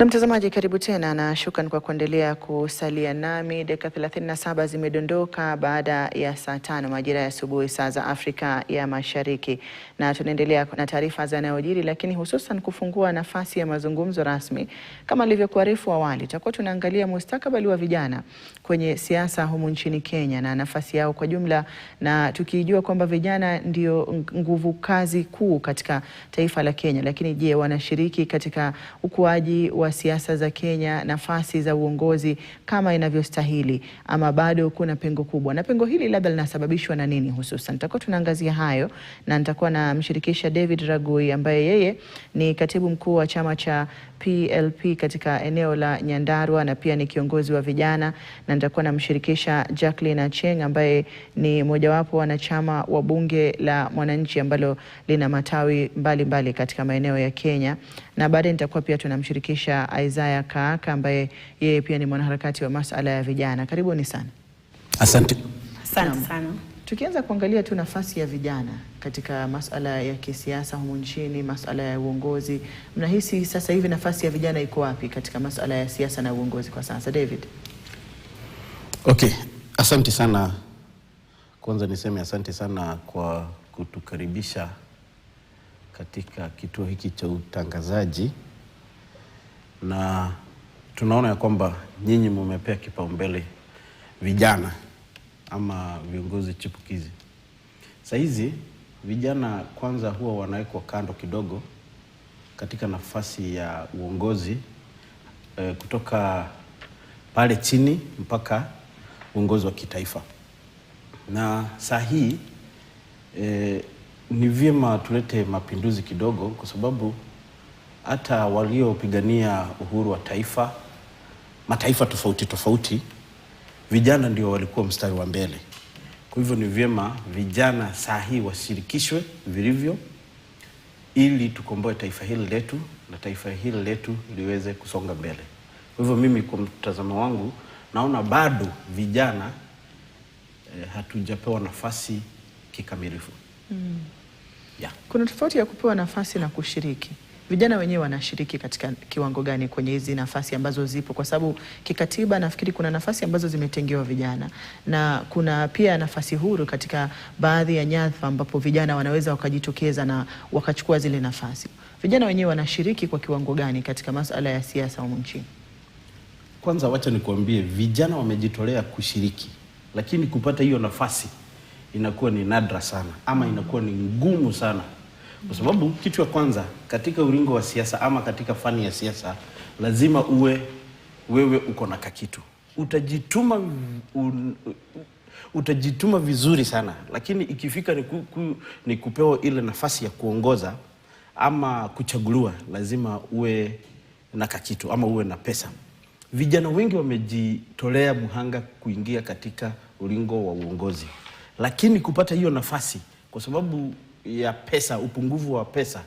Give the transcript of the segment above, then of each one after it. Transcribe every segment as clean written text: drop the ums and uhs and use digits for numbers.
Na mtazamaji, karibu tena na shukran kwa kuendelea kusalia nami. Dakika 37 zimedondoka baada ya saa 5 majira ya asubuhi saa za Afrika ya Mashariki, na tunaendelea na taarifa za yanayojiri, lakini hususan kufungua nafasi ya mazungumzo rasmi. Kama nilivyokuarifu awali, tutakuwa tunaangalia mustakabali wa vijana kwenye siasa humu nchini Kenya na nafasi yao kwa jumla, na tukijua kwamba vijana ndio nguvu kazi kuu katika taifa la Kenya. Lakini je, wanashiriki katika ukuaji wa siasa za Kenya, nafasi za uongozi kama inavyostahili, ama bado kuna pengo kubwa? Na pengo hili labda linasababishwa na nini hususan? Tutakuwa tunaangazia hayo, na nitakuwa na mshirikisha David Ragui ambaye yeye ni katibu mkuu wa chama cha PLP katika eneo la Nyandarua na pia ni kiongozi wa vijana, na nitakuwa na mshirikisha Jacqueline Acheng ambaye ni mojawapo wanachama wa bunge la mwananchi ambalo lina matawi mbalimbali katika maeneo ya Kenya, na baadaye nitakuwa pia tunamshirikisha Isaiah Kaaka ambaye yeye pia ni mwanaharakati wa masuala ya vijana. Karibuni sana. Asante. Asante sana. Tukianza kuangalia tu nafasi ya vijana katika masuala ya kisiasa humu nchini, masuala ya uongozi, mnahisi sasa hivi nafasi ya vijana iko wapi katika masuala ya siasa na uongozi kwa sasa, David? Okay, asante sana. Kwanza niseme asante sana kwa kutukaribisha katika kituo hiki cha utangazaji, na tunaona ya kwamba nyinyi mmepea kipaumbele vijana ama viongozi chipukizi. Sasa hizi vijana kwanza huwa wanawekwa kando kidogo katika nafasi ya uongozi, kutoka pale chini mpaka uongozi wa kitaifa. Na saa hii ni vyema tulete mapinduzi kidogo, kwa sababu hata waliopigania uhuru wa taifa, mataifa tofauti tofauti, vijana ndio walikuwa mstari wa mbele. Kwa hivyo ni vyema vijana saa hii washirikishwe vilivyo, ili tukomboe taifa hili letu na taifa hili letu liweze kusonga mbele. Kwa hivyo mimi kwa mtazamo wangu naona bado vijana hatujapewa nafasi kikamilifu. Yeah. Kuna tofauti ya kupewa nafasi na kushiriki. Vijana wenyewe wanashiriki katika kiwango gani kwenye hizi nafasi ambazo zipo? Kwa sababu kikatiba nafikiri kuna nafasi ambazo zimetengewa vijana, na kuna pia nafasi huru katika baadhi ya nyadhifa ambapo vijana wanaweza wakajitokeza na wakachukua zile nafasi. Vijana wenyewe wanashiriki kwa kiwango gani katika masuala ya siasa humu nchini? Kwanza wacha nikuambie, vijana wamejitolea kushiriki, lakini kupata hiyo nafasi inakuwa ni nadra sana, ama inakuwa ni ngumu sana. Kwa sababu kitu ya kwanza katika ulingo wa siasa ama katika fani ya siasa, lazima wewe uko na kakitu. Utajituma vizuri sana, lakini ikifika ni kupewa ile nafasi ya kuongoza ama kuchaguliwa, lazima uwe na kakitu ama uwe na pesa. Vijana wengi wamejitolea muhanga kuingia katika ulingo wa uongozi, lakini kupata hiyo nafasi kwa sababu ya pesa, upungufu wa pesa,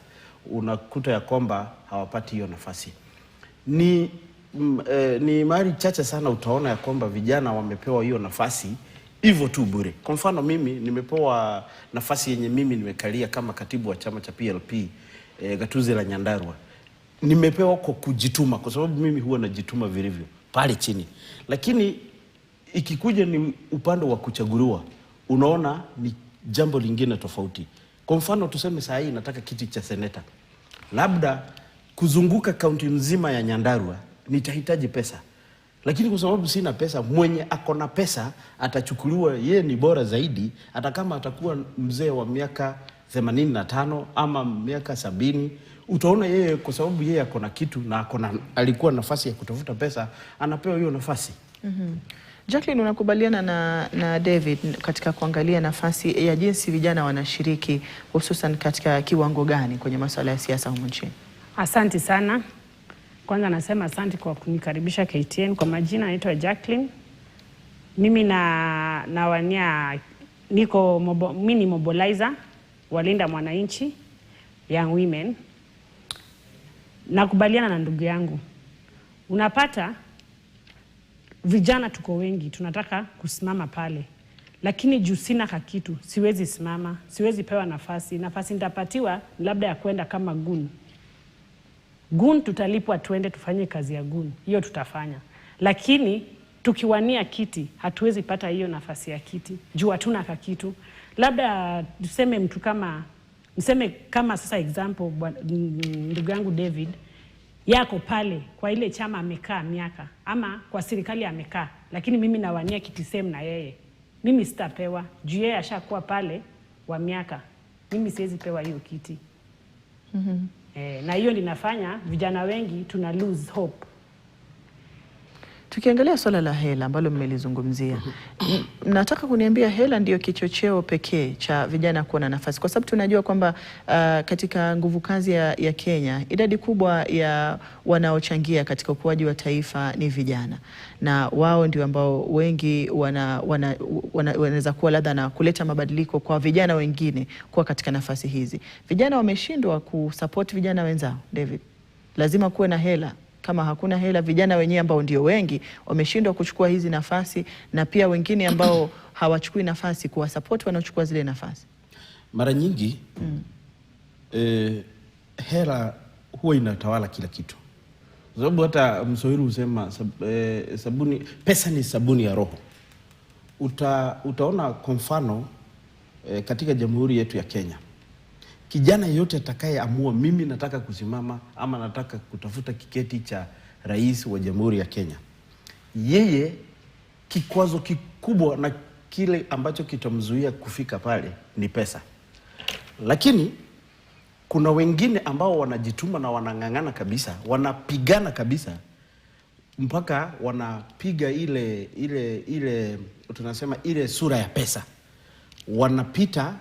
unakuta ya kwamba hawapati hiyo nafasi. Ni mara chache sana utaona ya kwamba vijana wamepewa hiyo nafasi hivyo tu bure. Kwa mfano mimi nimepewa nafasi yenye mimi nimekalia kama katibu wa chama cha PLP gatuzi la Nyandarua. Nimepewa kwa kujituma, kwa sababu mimi huwa najituma vilivyo pale chini. Lakini ikikuja ni upande wa kuchaguliwa, unaona ni jambo lingine tofauti. Kwa mfano tuseme saa hii nataka kiti cha seneta. Labda kuzunguka kaunti mzima ya Nyandarua nitahitaji pesa. Lakini kwa sababu sina pesa, mwenye akona pesa atachukuliwa, yeye ni bora zaidi, hata kama atakuwa mzee wa miaka 85 ama miaka 70. Utaona yeye kwa sababu yeye akona kitu na alikuwa nafasi ya kutafuta pesa, anapewa hiyo nafasi. Jacqueline, unakubaliana na David katika kuangalia nafasi ya jinsi vijana wanashiriki hususan katika kiwango gani kwenye masuala ya siasa humu nchini? Asante sana. Kwanza nasema asante kwa kunikaribisha KTN. Kwa majina naitwa Jacqueline. Mimi nawania mimi ni mobilizer walinda mwananchi young women. Nakubaliana na ndugu yangu. Unapata vijana tuko wengi, tunataka kusimama pale. Lakini juu sina kakitu, siwezi simama, siwezi pewa nafasi. Nafasi nitapatiwa labda ya kwenda kama guni. Gun tutalipwa tuende tufanye kazi ya gun, hiyo tutafanya. Lakini tukiwania kiti hatuwezi pata hiyo nafasi ya kiti juu hatuna kakitu. Labda tuseme mtu kama sasa example ndugu yangu David yako pale kwa ile chama amekaa miaka ama kwa serikali amekaa, lakini mimi nawania kiti same na yeye, mimi sitapewa juu yeye ashakuwa pale wa miaka, mimi siwezi pewa hiyo kiti. Na hiyo linafanya vijana wengi tuna lose hope. Tukiangalia swala la hela ambalo mmelizungumzia, nataka kuniambia hela ndio kichocheo pekee cha vijana kuwa na nafasi? Kwa sababu tunajua kwamba katika nguvu kazi ya Kenya, idadi kubwa ya wanaochangia katika ukuaji wa taifa ni vijana, na wao ndio ambao wengi wanaweza kuwa labda na kuleta mabadiliko kwa vijana wengine kuwa katika nafasi hizi. Vijana wameshindwa kusupport vijana wenzao. David, lazima kuwe na hela. Kama hakuna hela, vijana wenyewe ambao ndio wengi wameshindwa kuchukua hizi nafasi, na pia wengine ambao hawachukui nafasi kuwasupport wanaochukua zile nafasi. Mara nyingi hela huwa inatawala kila kitu. Sababu hata Mswahili husema pesa ni sabuni ya roho. Utaona kwa mfano katika jamhuri yetu ya Kenya, kijana yote atakayeamua mimi nataka kusimama ama nataka kutafuta kiketi cha rais wa jamhuri ya Kenya, yeye kikwazo kikubwa na kile ambacho kitamzuia kufika pale ni pesa. Lakini kuna wengine ambao wanajituma na wanang'ang'ana kabisa, wanapigana kabisa mpaka wanapiga ile tunasema ile sura ya pesa, wanapita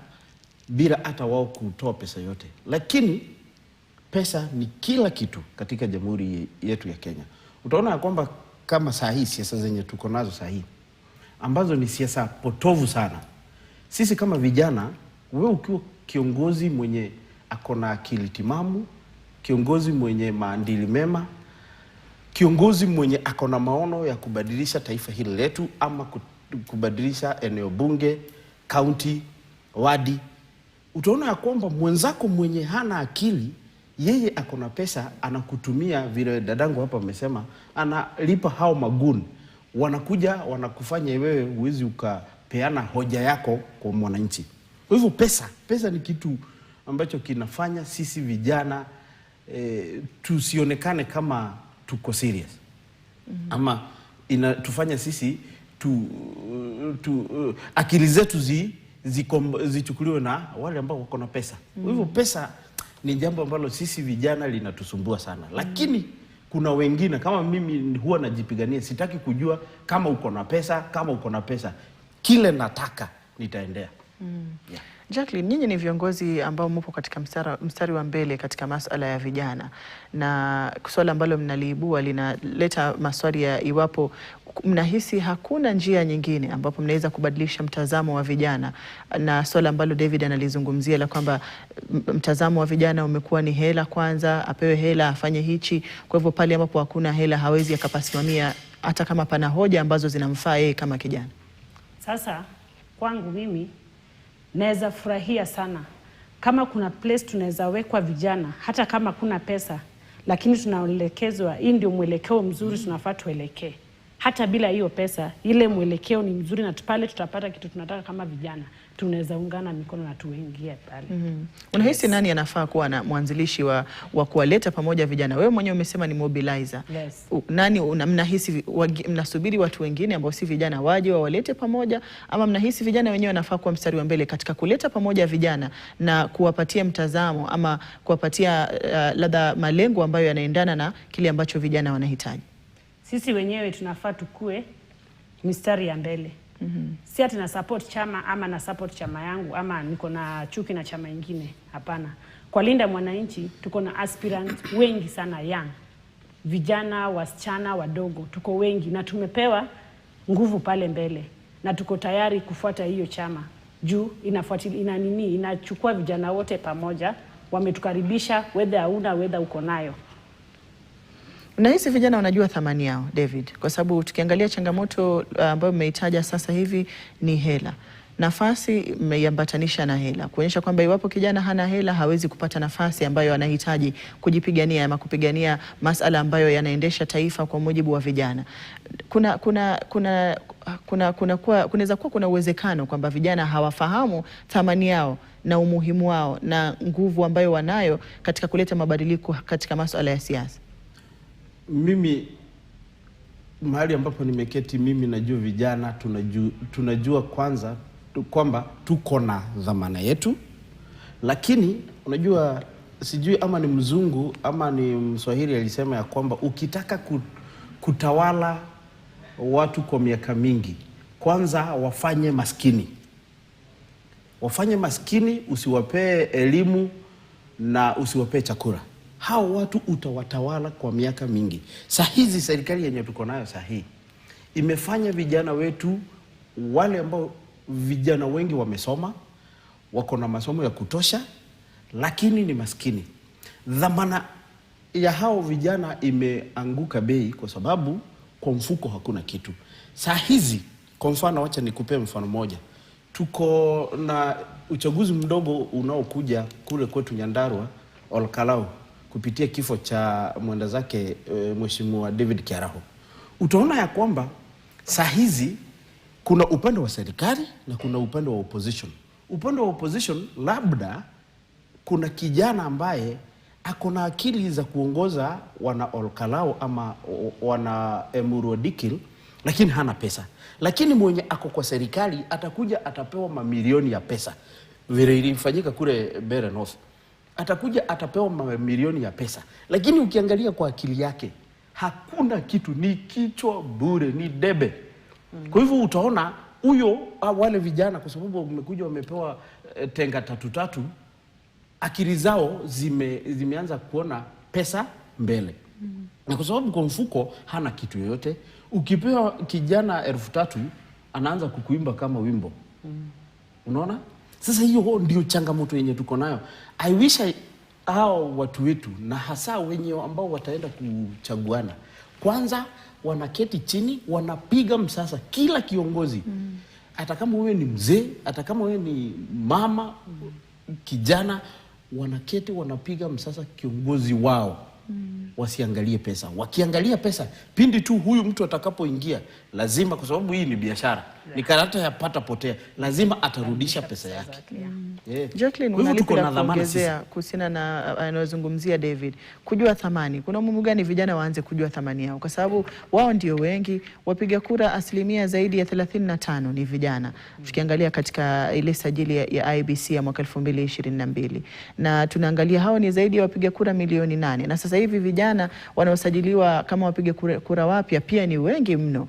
bila hata wao kutoa pesa yote. Lakini pesa ni kila kitu katika jamhuri yetu ya Kenya. Utaona ya kwamba kama saa hii siasa zenye tuko nazo saa hii ambazo ni siasa potovu sana, sisi kama vijana, wewe ukiwa kiongozi mwenye akona akili timamu, kiongozi mwenye maadili mema, kiongozi mwenye akona maono ya kubadilisha taifa hili letu ama kubadilisha eneo bunge, county, wadi, utaona ya kwamba mwenzako mwenye hana akili, yeye akona pesa, anakutumia vile dadangu hapa amesema, analipa hao maguni, wanakuja wanakufanya wewe uwezi ukapeana hoja yako kwa mwananchi. Kwa hivyo pesa ni kitu ambacho kinafanya sisi vijana tusionekane kama tuko serious. Ama inatufanya sisi akili zetu zichukuliwe na wale ambao wako na pesa. Kwa hivyo pesa ni jambo ambalo sisi vijana linatusumbua sana. Lakini kuna wengine kama mimi huwa najipigania, sitaki kujua kama uko na pesa, kama uko na pesa, kile nataka nitaendea. Yeah. Jacqueline, nyinyi ni viongozi ambao mpo katika mstari wa mbele katika masuala ya vijana, na swala ambalo mnaliibua linaleta maswali ya iwapo mnahisi hakuna njia nyingine ambapo mnaweza kubadilisha mtazamo wa vijana, na swala ambalo David analizungumzia la kwamba mtazamo wa vijana umekuwa ni hela kwanza, apewe hela afanye hichi. Kwa hivyo pale ambapo hakuna hela hawezi akapasimamia hata kama pana hoja ambazo zinamfaa yeye kama kijana. Sasa kwangu mimi naweza furahia sana kama kuna place tunaweza wekwa vijana, hata kama kuna pesa, lakini tunaelekezwa hii ndio mwelekeo mzuri tunafaa tuelekee. Hata bila hiyo pesa, ile mwelekeo ni mzuri na pale tutapata kitu tunataka kama vijana, tunaweza ungana mikono na tuingie pale. Unahisi nani anafaa kuwa na mwanzilishi wa kuwaleta pamoja vijana? Wewe mwenyewe umesema ni mobilizer. Yes. Nani mnahisi mnasubiri watu wengine ambao si vijana waje wawalete pamoja, ama mnahisi vijana wenyewe wanafaa kuwa mstari wa mbele katika kuleta pamoja vijana na kuwapatia mtazamo ama kuwapatia labda malengo ambayo yanaendana na kile ambacho vijana wanahitaji? Sisi wenyewe tunafaa tukue mistari ya mbele. Si ati na support chama ama na support chama yangu ama niko na chuki na chama ingine. Hapana. Kwa Linda Mwananchi tuko na aspirant wengi sana young. Vijana, wasichana, wadogo. Tuko wengi na tumepewa nguvu pale mbele. Na tuko tayari kufuata hiyo chama. Juu inachukua vijana wote pamoja. Wametukaribisha whether hauna whether uko nayo. Unahisi vijana wanajua thamani yao, David? Kwa sababu tukiangalia changamoto ambayo mmeitaja sasa hivi ni hela. nafasi mmeiambatanisha na hela, kuonyesha kwamba iwapo kijana hana hela hawezi kupata nafasi ambayo anahitaji kujipigania ama kupigania masala ambayo yanaendesha taifa kwa mujibu wa vijana. Kunaweza kuwa kuna uwezekano kwamba vijana hawafahamu thamani yao na umuhimu wao na nguvu ambayo wanayo katika kuleta mabadiliko katika masuala ya siasa. Mimi mahali ambapo nimeketi, mimi najua vijana tunajua kwanza kwamba tuko na dhamana yetu, lakini unajua, sijui ama ni mzungu ama ni Mswahili alisema ya kwamba ukitaka kutawala watu kwa miaka mingi, kwanza wafanye maskini. Wafanye maskini, usiwapee elimu na usiwapee chakula. Hao watu utawatawala kwa miaka mingi. Hizi serikali yenye tuko nayo sahihi imefanya vijana wetu, wale ambao vijana wengi wamesoma, wako na masomo ya kutosha, lakini ni maskini. Dhamana ya hao vijana imeanguka bei kwa sababu kwa mfuko hakuna kitu. Hizi kwa mfano, wacha nikupe mfano moja. Tuko na uchaguzi mdogo unaokuja kule kwetu Nyandarua, Olkalau, kupitia kifo cha mwenda zake Mheshimiwa David Kiaraho. Utaona ya kwamba hizi kuna upande wa serikali na kuna upande wa opposition. Upande wa opposition labda kuna kijana ambaye ako na akili za kuongoza wana Olkalau ama wana Emuru Dikil, lakini hana pesa. Lakini mwenye ako kwa serikali atakuja atapewa mamilioni ya pesa. Vile ilifanyika kule Bere North. Atakuja atapewa mamilioni ya pesa. Lakini ukiangalia kwa akili yake hakuna kitu, ni kichwa bure, ni debe. Kwa hivyo utaona huyo, wale vijana kwa sababu wamekuja wamepewa tenga tatu, akili zao zimeanza kuona pesa mbele. Na kwa sababu kwa mfuko hana kitu yoyote, ukipewa kijana 3,000 anaanza kukuimba kama wimbo. Unaona? Sasa hiyo ndio changamoto yenye tuko nayo. I wish hao watu wetu na hasa wenye ambao wataenda kuchaguana, kwanza wanaketi chini, wanapiga msasa kila kiongozi. Hata kama wewe ni mzee, hata kama wewe ni mama, kijana, wanaketi wanapiga msasa kiongozi wao. Wasiangalie pesa. Wakiangalia pesa, pindi tu huyu mtu atakapoingia, lazima, kwa sababu hii ni biashara, ni karata ya pata potea, lazima atarudisha pesa yake. Jacqueline, unalipenda kuongezea kuhusiana na anayozungumzia David, kujua thamani. Kuna umuhimu gani vijana waanze kujua thamani yao? Kwa sababu wao ndio wengi, wapiga kura asilimia zaidi ya 35 ni vijana. Tukiangalia katika ile sajili ya IEBC ya mwaka 2022. Na tunaangalia hao ni zaidi ya wapiga kura milioni 8. Na sasa hivi vijana wanaosajiliwa kama wapiga kura wapya pia ni wengi mno.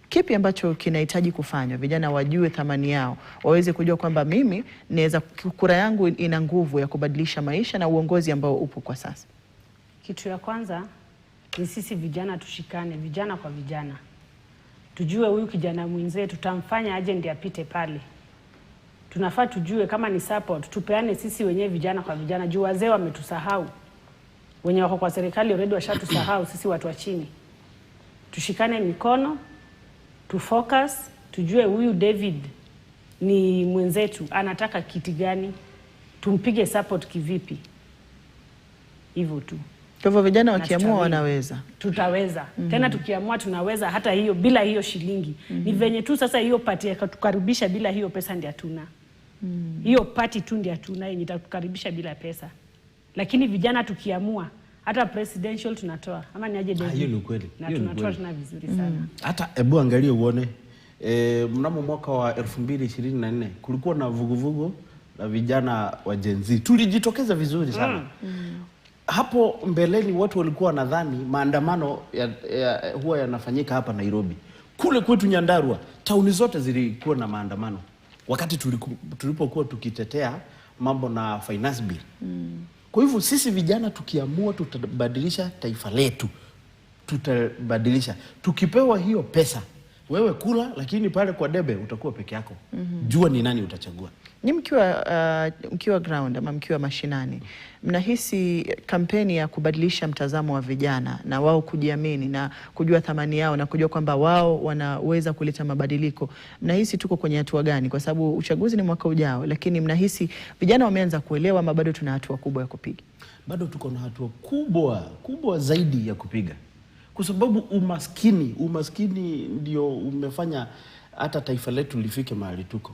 Kipi ambacho kinahitaji kufanywa vijana wajue thamani yao, waweze kujua kwamba mimi naweza, kura yangu ina nguvu ya kubadilisha maisha na uongozi ambao upo kwa sasa? Kitu ya kwanza ni sisi vijana tushikane, vijana kwa vijana. Tujue huyu kijana mwenzetu tutamfanya aje ndiye apite pale. Tunafaa tujue kama ni support, tupeane sisi wenyewe vijana kwa vijana. Juu wazee wametusahau. Wenye wako kwa serikali already washatusahau sisi watu wa chini. Tushikane mikono, tufocus, tujue huyu David ni mwenzetu, anataka kiti gani, tumpige support kivipi. Hivyo tu. Kwa hivyo vijana wakiamua wanaweza. Tutaweza. Tena tukiamua tunaweza hata hiyo bila hiyo shilingi. Ni venye tu sasa hiyo pati ya kutukaribisha bila hiyo pesa ndio hatuna. Hiyo pati tu ndio hatuna yenye itatukaribisha bila pesa. Lakini vijana tukiamua hata presidential tunatoa. Ama ni aje David? Hiyo ni kweli. Na tunatoa tuna vizuri sana. Hata hebu angalia uone. Mnamo mwaka wa 2024 kulikuwa na vuguvugu la vijana wa Gen Z. Tulijitokeza vizuri sana. Hapo mbeleni watu walikuwa wanadhani maandamano huwa yanafanyika hapa Nairobi. Kule kwetu Nyandarua, tauni zote zilikuwa na maandamano. Wakati tulipokuwa tukitetea mambo na finance bill. Kwa hivyo sisi vijana tukiamua tutabadilisha taifa letu. Tutabadilisha. Tukipewa hiyo pesa, Wewe kula, lakini pale kwa debe utakuwa peke yako. Jua ni nani utachagua. Ni mkiwa ground ama mkiwa mashinani, mnahisi kampeni ya kubadilisha mtazamo wa vijana na wao kujiamini na kujua thamani yao na kujua kwamba wao wanaweza kuleta mabadiliko, mnahisi tuko kwenye hatua gani? Kwa sababu uchaguzi ni mwaka ujao, lakini mnahisi vijana wameanza kuelewa ama bado tuna hatua kubwa ya kupiga? Bado tuko na hatua kubwa zaidi ya kupiga, kwa sababu umaskini ndio umefanya hata taifa letu lifike mahali tuko.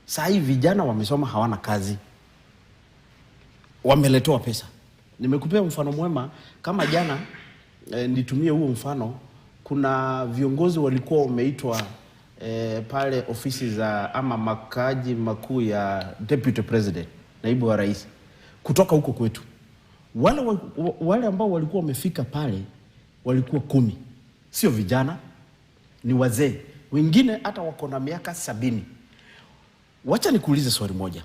Saa hii vijana wamesoma, hawana kazi, wameletewa pesa. Nimekupea mfano mwema kama jana, nitumie huo mfano. Kuna viongozi walikuwa wameitwa pale ofisi za ama makaji makuu ya deputy president, naibu wa rais, kutoka huko kwetu. Wale ambao walikuwa wamefika pale walikuwa 10. Sio vijana, ni wazee. Wengine hata wako na miaka 70. Wacha nikuulize swali moja.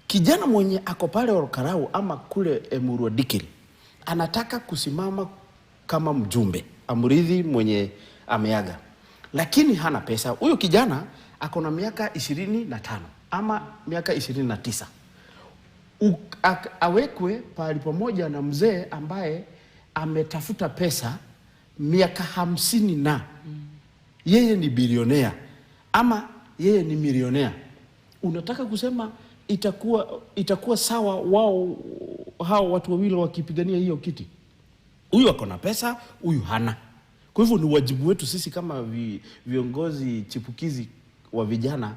Kijana mwenye ako pale Olkarau ama kule Emurua Dikirr anataka kusimama kama mjumbe, amrithi mwenye ameaga, lakini hana pesa. Huyo kijana ako na miaka 25 ama miaka 29. Awekwe pale pamoja na mzee ambaye ametafuta pesa miaka 50 na yeye ni bilionea ama yeye ni milionea. Unataka kusema itakuwa sawa hao watu wawili wakipigania hiyo kiti? Huyu ako na pesa, huyu hana. Kwa hivyo ni wajibu wetu sisi kama viongozi chipukizi wa vijana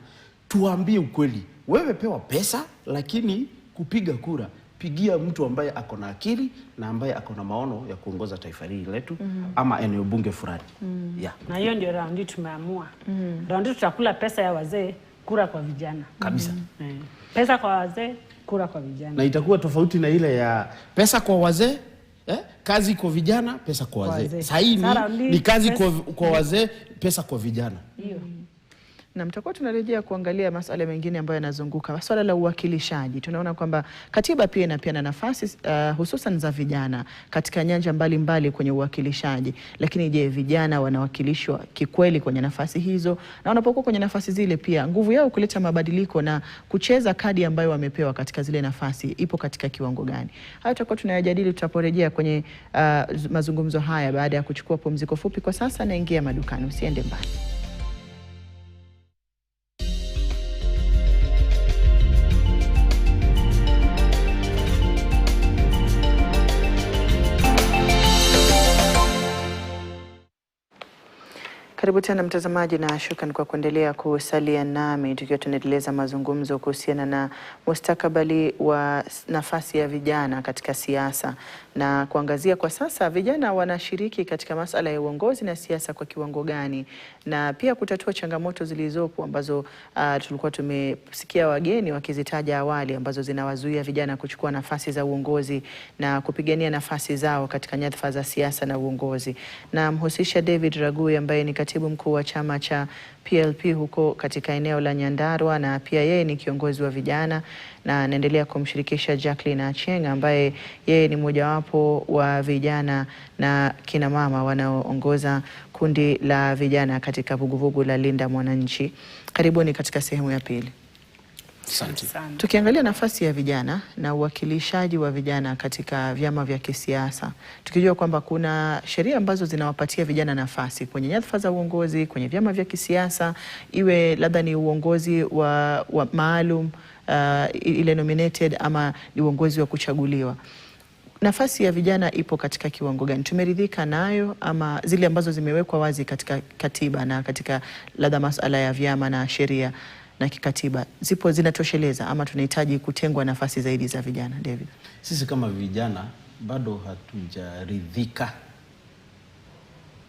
tuambie ukweli. Wewe pewa pesa, lakini kupiga kura, pigia mtu ambaye ako na akili na ambaye ako na maono ya kuongoza taifa hili letu ama eneo bunge fulani. Yeah. Na hiyo ndio raundi tumeamua. Raundi tutakula pesa ya wazee, kura kwa vijana. Kabisa. Pesa kwa wazee, kura kwa vijana. Na itakuwa tofauti na ile ya pesa kwa wazee, kazi kwa vijana, pesa kwa wazee. Sasa hii ni kazi kwa wazee, pesa kwa vijana. Hiyo. Na mtakuwa tunarejea kuangalia masuala mengine ambayo yanazunguka swala la uwakilishaji. Tunaona kwamba katiba pia inapeana nafasi hususan za vijana katika nyanja mbalimbali kwenye uwakilishaji. Lakini je, vijana wanawakilishwa kikweli kwenye nafasi hizo? Na wanapokuwa kwenye nafasi zile pia nguvu yao kuleta mabadiliko na kucheza kadi ambayo wamepewa katika zile nafasi ipo katika kiwango gani? Hayo tutakuwa tunayajadili tutaporejea kwenye mazungumzo haya baada ya kuchukua pumziko fupi. Kwa sasa naingia madukani, usiende mbali. Karibu tena mtazamaji, na shukrani kwa kuendelea kusalia nami tukiwa tunaendeleza mazungumzo kuhusiana na mustakabali wa nafasi ya vijana katika siasa na kuangazia kwa sasa vijana wanashiriki katika masuala ya uongozi na siasa kwa kiwango gani, na pia kutatua changamoto zilizopo ambazo tulikuwa tumesikia wageni wakizitaja awali ambazo zinawazuia vijana kuchukua nafasi za uongozi na kupigania nafasi zao katika nyadhifa za siasa na uongozi. Na mhusisha David Ragui ambaye ni katibu mkuu wa chama cha PLP huko katika eneo la Nyandarua, na pia yeye ni kiongozi wa vijana, na anaendelea kumshirikisha Jacqueline Achieng ambaye yeye ni mmojawapo wa vijana na kina mama wanaoongoza kundi la vijana katika vuguvugu la Linda Mwananchi. Karibuni katika sehemu ya pili. Asante. Tukiangalia nafasi ya vijana na uwakilishaji wa vijana katika vyama vya kisiasa, tukijua kwamba kuna sheria ambazo zinawapatia vijana nafasi kwenye nyadhifa za uongozi kwenye vyama vya kisiasa, iwe labda ni uongozi wa maalum ile nominated ama ni uongozi wa kuchaguliwa. Nafasi ya vijana ipo katika kiwango gani? Tumeridhika nayo ama zile ambazo zimewekwa wazi katika katiba na katika labda masuala ya vyama na sheria na kikatiba zipo zinatosheleza ama tunahitaji kutengwa nafasi zaidi za vijana? David, sisi kama vijana bado hatujaridhika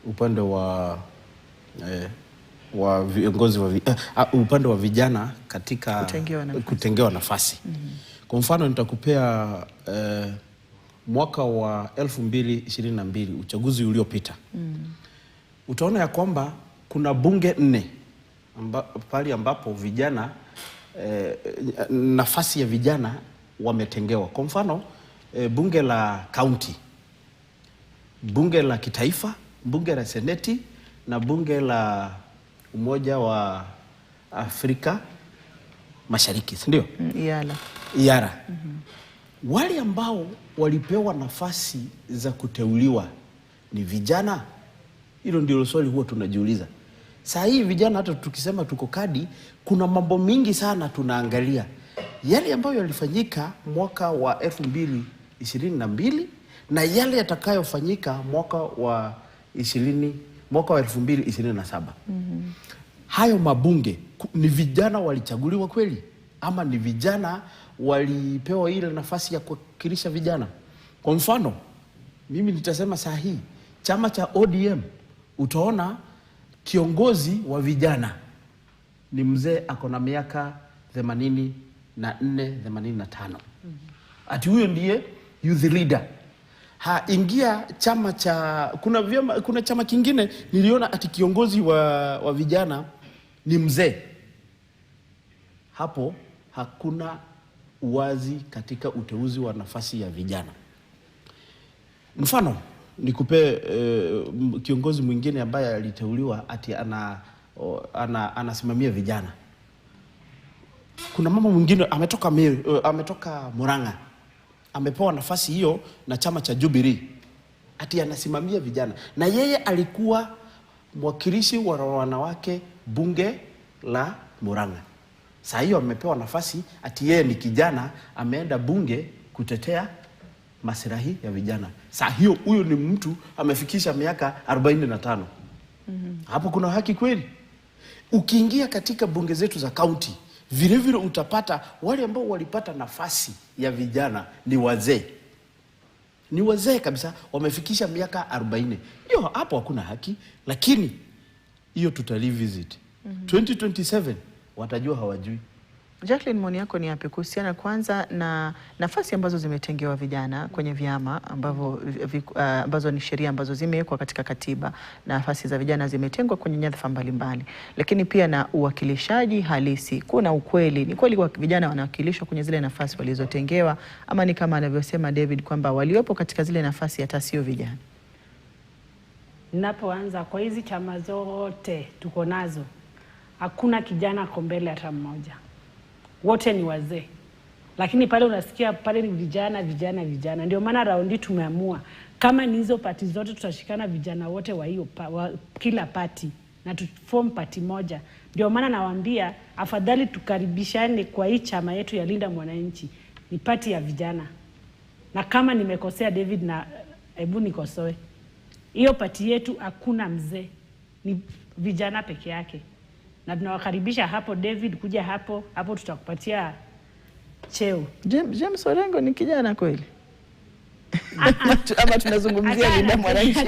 upande wa viongozi upande wa vijana katika kutengewa nafasi. Kwa mfano nitakupea mwaka wa 2022 uchaguzi uliopita. Utaona ya kwamba kuna bunge 4 pale ambapo vijana nafasi ya vijana wametengewa. Kwa mfano bunge la county, bunge la kitaifa, bunge la seneti na bunge la Umoja wa Afrika Mashariki, si ndio? IALA. Wale ambao walipewa nafasi za kuteuliwa ni vijana? Hilo ndio swali huwa tunajiuliza. Saa hii vijana, hata tukisema tuko kadi, kuna mambo mingi sana tunaangalia. Yale ambayo yalifanyika mwaka wa 2022 na yale yatakayofanyika mwaka wa 2027. Hayo mabunge, ni vijana walichaguliwa kweli? Ama ni vijana walipewa ile nafasi ya kuwakilisha vijana? Kwa mfano, mimi nitasema saa hii chama cha ODM, utaona kiongozi wa vijana ni mzee ako na miaka 84, 85. Ati huyo ndiye youth leader. Ingia chama cha, kuna chama kingine niliona ati kiongozi wa vijana ni mzee. Hapo hakuna uwazi katika uteuzi wa nafasi ya vijana. Mfano nikupe kiongozi mwingine ambaye aliteuliwa ati anasimamia vijana. Kuna mama mwingine ametoka Murang'a, amepewa nafasi hiyo na chama cha Jubilee, ati anasimamia vijana, na yeye alikuwa mwakilishi wa wanawake bunge la Murang'a. Saa hiyo amepewa nafasi ati yeye ni kijana, ameenda bunge kutetea maslahi ya vijana. Saa hiyo huyo ni mtu amefikisha miaka 45. Hapo kuna haki kweli? Ukiingia katika bunge zetu za kaunti, vile vile utapata wale ambao walipata nafasi ya vijana ni wazee. Ni wazee kabisa, wamefikisha miaka 40. Hiyo hapo hakuna haki, lakini hiyo tutalivisit. 2027 watajua hawajui. Jacqueline, maoni yako ni yapi kuhusiana kwanza na nafasi ambazo zimetengewa vijana kwenye vyama ambazo ni sheria ambazo zimewekwa katika katiba, na nafasi za vijana zimetengwa kwenye nyadhifa mbalimbali, lakini pia na uwakilishaji halisi? Kuna ukweli, ni kweli kwa vijana wanawakilishwa kwenye zile nafasi walizotengewa, ama ni kama anavyosema David kwamba waliopo katika zile nafasi hata sio vijana? Ninapoanza kwa hizi chama zote tuko nazo, hakuna kijana ako mbele hata mmoja. Wote ni wazee. Lakini pale unasikia pale ni vijana. Ndio maana raundi tumeamua kama ni hizo pati zote tutashikana vijana wote wa hiyo kila pati na tuform pati moja. Ndio maana nawaambia afadhali tukaribishane kwa hii chama yetu ya Linda Mwananchi, ni pati ya vijana. Na kama nimekosea David, na hebu nikosoe. Hiyo pati yetu hakuna mzee, ni vijana peke yake. Na tunawakaribisha hapo David, kuja hapo tutakupatia cheo. James Orengo ni kijana kweli? Ama tunazungumzia Linda Mwananchi?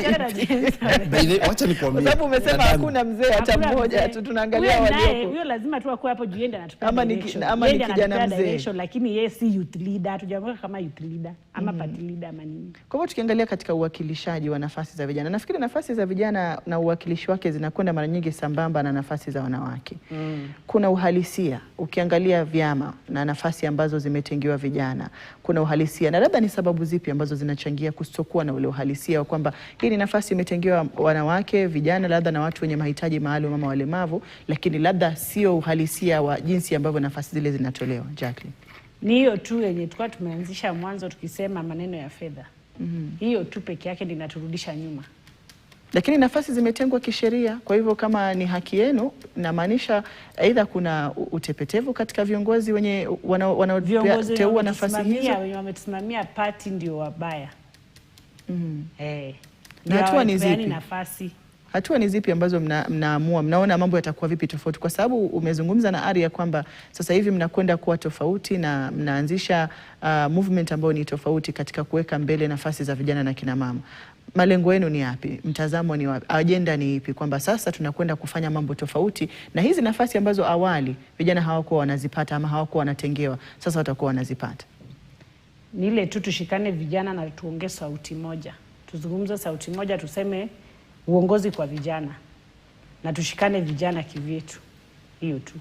Wacha nikwambie. Sababu umesema hakuna mzee hata mmoja, tunaangalia waliopo. Huyo lazima tu akue hapo juenda na tupa direction. Ama ni kijana mzee. Lakini yeye si youth leader, tujamweka kama youth leader ama party leader ama nini. Kwa hivyo tukiangalia katika uwakilishaji wa nafasi za vijana, nafikiri nafasi za vijana na uwakilishi wake zinakwenda mara nyingi sambamba na nafasi za wanawake. Kuna uhalisia ukiangalia vyama na nafasi ambazo zimetengewa vijana, kuna uhalisia. Na labda ni sababu zipi ambazo zinachangia kustokuwa na ule uhalisia wa kwamba hii ni nafasi imetengewa wanawake, vijana, labda na watu wenye mahitaji maalum ama walemavu, lakini labda sio uhalisia wa jinsi ambavyo nafasi zile zinatolewa? Jacqueline, ni hiyo tu yenye tulikuwa tumeanzisha mwanzo tukisema maneno ya fedha. Hiyo tu peke yake ndio inaturudisha nyuma. Lakini nafasi zimetengwa kisheria, kwa hivyo kama ni haki yenu, inamaanisha aidha kuna utepetevu katika viongozi wenye wanaoteua nafasi hizo. Wenye wametusimamia party ndio wabaya. Na hatua ni zipi? Nafasi. Hatua ni zipi ambazo mnaamua, mnaona mambo yatakuwa vipi tofauti? Kwa sababu umezungumza na Ari ya kwamba sasa hivi mnakwenda kuwa tofauti na mnaanzisha movement ambayo ni tofauti katika kuweka mbele nafasi za vijana na kina mama. Malengo yenu ni yapi? Mtazamo ni wapi? Agenda ni ipi? Kwamba sasa tunakwenda kufanya mambo tofauti, na hizi nafasi ambazo awali vijana hawakuwa wanazipata ama hawakuwa wanatengewa, sasa watakuwa wanazipata. Ni ile tu tushikane vijana na tuongee sauti moja. Tuzungumze sauti moja, tuseme uongozi kwa vijana na tushikane vijana kivyetu. Hiyo tu.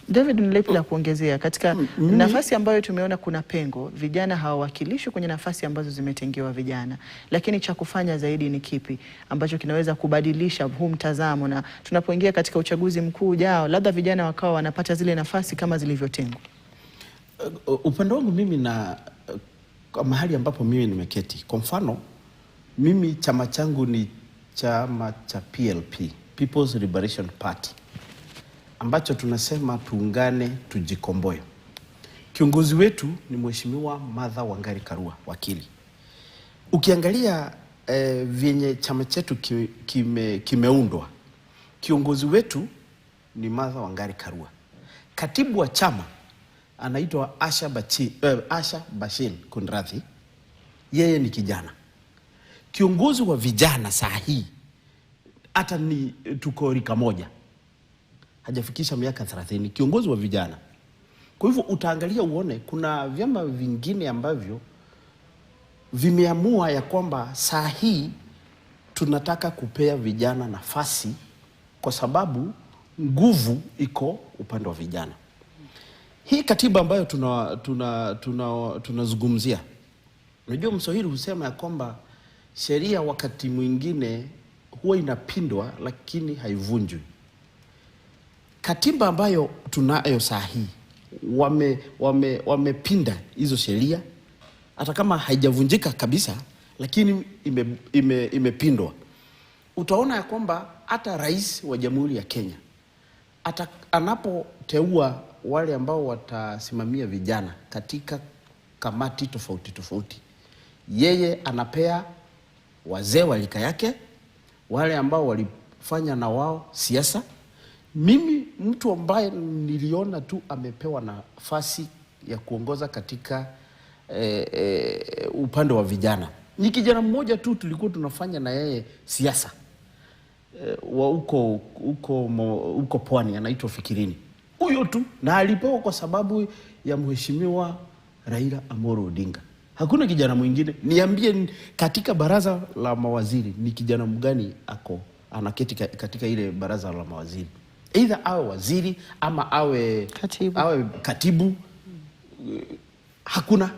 David, ni lipi la kuongezea katika nafasi ambayo tumeona kuna pengo, vijana hawawakilishwi kwenye nafasi ambazo zimetengewa vijana, lakini cha kufanya zaidi ni kipi ambacho kinaweza kubadilisha huu mtazamo, na tunapoingia katika uchaguzi mkuu ujao labda vijana wakawa wanapata zile nafasi kama zilivyotengwa? Upande wangu mimi na mahali ambapo mimi nimeketi, kwa mfano mimi chama changu ni chama cha PLP, People's Liberation Party, ambacho tunasema tuungane tujikomboe. Kiongozi wetu ni Mheshimiwa Martha Wangari Karua, wakili. Ukiangalia vyenye chama chetu kimeundwa, kiongozi wetu ni Martha Wangari Karua. Katibu wa chama anaitwa Asha Bashir Kunrathi, yeye ni kijana. Kiongozi wa vijana saa hii hata ni tuko rika moja, hajafikisha miaka 30, kiongozi wa vijana. Kwa hivyo utaangalia uone kuna vyama vingine ambavyo vimeamua ya kwamba saa hii tunataka kupea vijana nafasi kwa sababu nguvu iko upande wa vijana. Hii katiba ambayo tunazungumzia, unajua Mswahili husema ya kwamba sheria wakati mwingine huwa inapindwa lakini haivunjwi. Katiba ambayo tunayo saa hii wamepinda hizo sheria, hata kama haijavunjika kabisa lakini imepindwa. Utaona ya kwamba hata rais wa Jamhuri ya Kenya anapoteua wale ambao watasimamia vijana katika kamati tofauti tofauti, yeye anapea wazee wa rika yake, wale ambao walifanya na wao siasa. Mimi mtu ambaye niliona tu amepewa nafasi ya kuongoza katika upande wa vijana ni kijana mmoja tu, tulikuwa tunafanya na yeye siasa wa uko Pwani, anaitwa Fikirini. Huyo tu, na alipewa kwa sababu ya Mheshimiwa Raila Amolo Odinga. Hakuna kijana mwingine. Niambie katika baraza la mawaziri ni kijana mgani anaketi katika ile baraza la mawaziri? Either awe waziri ama awe katibu. Hakuna.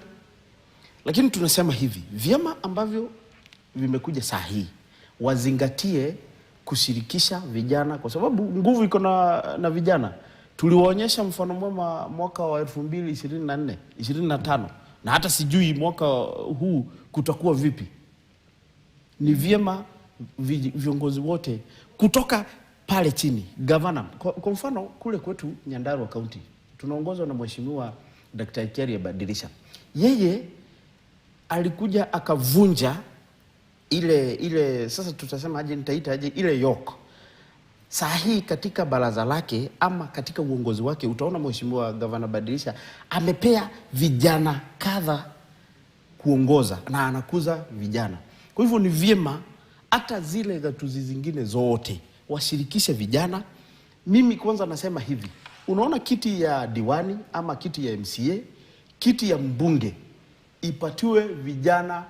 Lakini tunasema hivi, vyama ambavyo vimekuja saa hii wazingatie kushirikisha vijana, kwa sababu nguvu iko na vijana. Tuliwaonyesha mfano mwema mwaka wa 2024, 25, na hata sijui mwaka huu kutakuwa vipi. Ni vyema viongozi wote kutoka pale chini, governor. Kwa mfano kule kwetu Nyandarua County tunaongozwa na Mheshimiwa Dr. Keria Badilisha. Yeye alikuja akavunja ile sasa tutasema aje, nitaita aje, ile yoke. Saa hii katika baraza lake ama katika uongozi wake utaona Mheshimiwa Governor Badilisha amepea vijana kadha kuongoza na anakuza vijana. Kwa hivyo ni vyema hata zile gatuzi zingine zote washirikishe vijana. Mimi kwanza nasema hivi, unaona kiti ya diwani ama kiti ya MCA, kiti ya mbunge ipatiwe vijana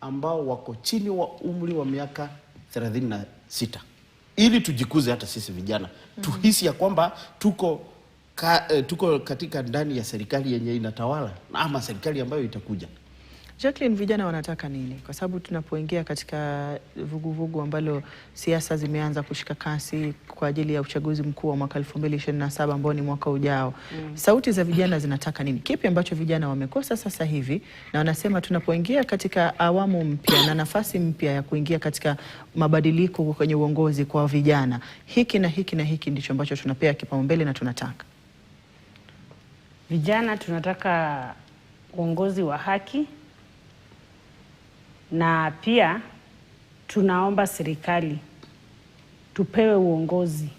ambao wako chini wa umri wa miaka 36, ili tujikuze hata sisi vijana. Tuhisi ya kwamba tuko katika ndani ya serikali yenye inatawala ama serikali ambayo itakuja. Jacqueline, vijana wanataka nini? Kwa sababu tunapoingia katika vuguvugu ambalo siasa zimeanza kushika kasi kwa ajili ya uchaguzi mkuu wa mwaka 2027 ambao ni mwaka ujao. Sauti za vijana zinataka nini? Kipi ambacho vijana wamekosa sasa hivi na wanasema tunapoingia katika awamu mpya na nafasi mpya ya kuingia katika mabadiliko kwenye uongozi kwa vijana, hiki na hiki na hiki ndicho ambacho tunapea kipaumbele na tunataka? Vijana tunataka uongozi wa haki, na pia tunaomba serikali tupewe uongozi,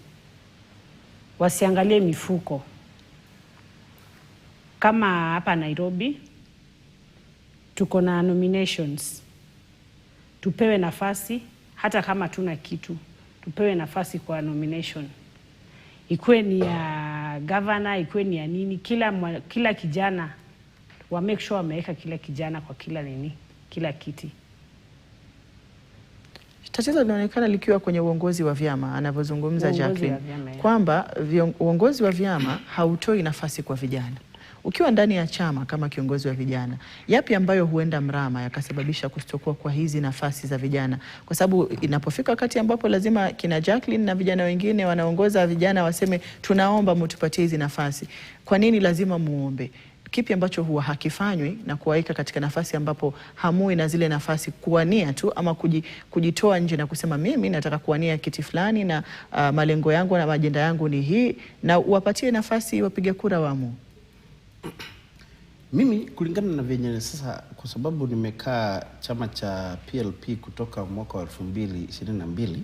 wasiangalie mifuko. Kama hapa Nairobi tuko na nominations, tupewe nafasi hata kama tuna kitu, tupewe nafasi kwa nomination. Ikuwe ni ya governor, ikuwe ni ya nini, kila kijana wa make sure wameweka kila kijana kwa kila kiti. Tatizo linaonekana likiwa kwenye uongozi wa vyama anavyozungumza Jacqueline, kwamba uongozi wa vyama hautoi nafasi kwa vijana. Ukiwa ndani ya chama kama kiongozi wa vijana, yapi ambayo huenda mrama yakasababisha kustokuwa kwa hizi nafasi za vijana? Kwa sababu inapofika wakati ambapo lazima kina Jacqueline na vijana wengine wanaongoza vijana waseme tunaomba mtupatie hizi nafasi, kwa nini lazima muombe? Kipi ambacho huwa hakifanywi na kuwaika katika nafasi ambapo hamui na zile nafasi kuwania tu ama kujitoa nje na kusema mimi nataka kuwania kiti fulani na malengo yangu na ajenda yangu ni hii, na wapatie nafasi wapiga kura wamu? Mimi kulingana na venye sasa, kwa sababu nimekaa chama cha PLP kutoka mwaka wa 2022,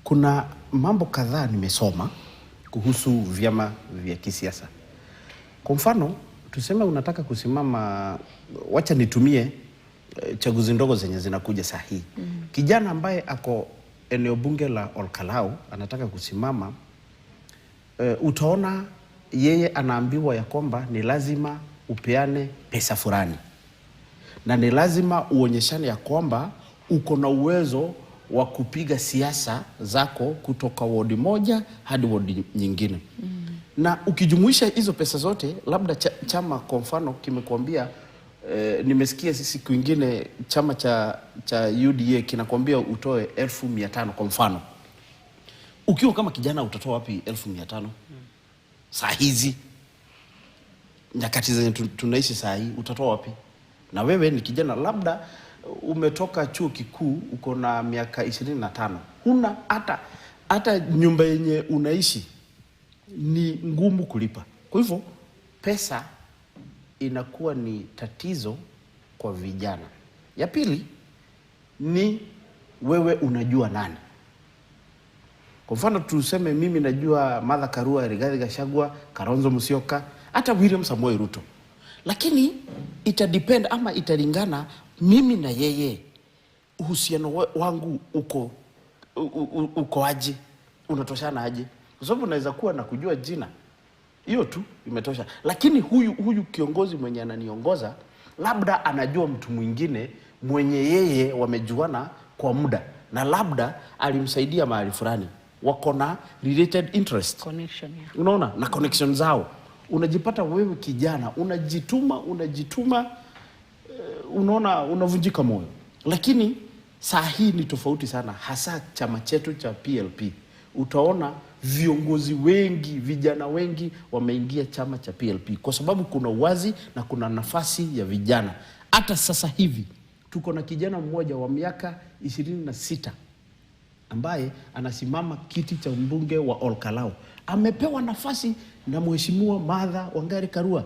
kuna mambo kadhaa nimesoma kuhusu vyama vya kisiasa. Kwa mfano, tuseme unataka kusimama, wacha nitumie chaguzi ndogo zenye zinakuja sahihi. Kijana ambaye ako eneo bunge la Olkalau anataka kusimama, utaona yeye anaambiwa ya kwamba ni lazima upeane pesa fulani, na ni lazima uonyeshane ya kwamba uko na uwezo wa kupiga siasa zako kutoka wodi moja hadi wodi nyingine. Na ukijumuisha hizo pesa zote, labda chama kwa mfano kimekuambia, nimesikia siku ingine chama cha UDA kinakwambia utoe 1500 kwa mfano. Ukiwa kama kijana utatoa wapi 1500? Saa hizi nyakati zenye tunaishi saa hii utatoa wapi? Na wewe ni kijana, labda umetoka chuo kikuu, uko na miaka 25, huna hata nyumba yenye unaishi ni ngumu kulipa. Kwa hivyo pesa inakuwa ni tatizo kwa vijana. Ya pili ni wewe unajua nani. Kwa mfano tuseme mimi najua Martha Karua, Rigathi Gachagua, Kalonzo Musyoka, hata William Samoei Ruto. Lakini itadepend ama italingana mimi na yeye uhusiano wangu uko aje, unatoshana aje. Kwa sababu naweza kuwa na kujua jina, hiyo tu imetosha. Lakini huyu kiongozi mwenye ananiongoza labda anajua mtu mwingine mwenye yeye wamejuana kwa muda, na labda alimsaidia mahali fulani, wako na related interest connection, yeah. Unaona, na connection zao, unajipata wewe kijana unajituma, unaona unavunjika moyo. Lakini saa hii ni tofauti sana, hasa chama chetu cha PLP. Utaona viongozi wengi, vijana wengi wameingia chama cha PLP kwa sababu kuna uwazi na kuna nafasi ya vijana. Hata sasa hivi tuko na kijana mmoja wa miaka 26 ambaye anasimama kiti cha mbunge wa Olkalau. Amepewa nafasi na Mheshimiwa Martha Wangari Karua.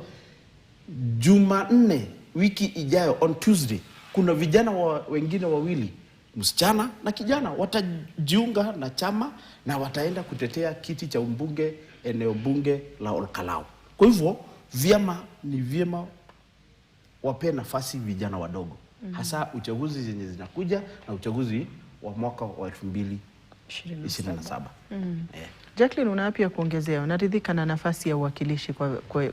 Jumanne wiki ijayo, on Tuesday, kuna vijana wengine wawili, msichana na kijana, watajiunga na chama na wataenda kutetea kiti cha mbunge eneo bunge la Olkalau. Kwa hivyo ni vyema wape nafasi vijana wadogo, hasa uchaguzi zenye zinakuja na uchaguzi wa mwaka wa 2027. Jacqueline, una yapi ya kuongezea? Unaridhika na nafasi ya uwakilishi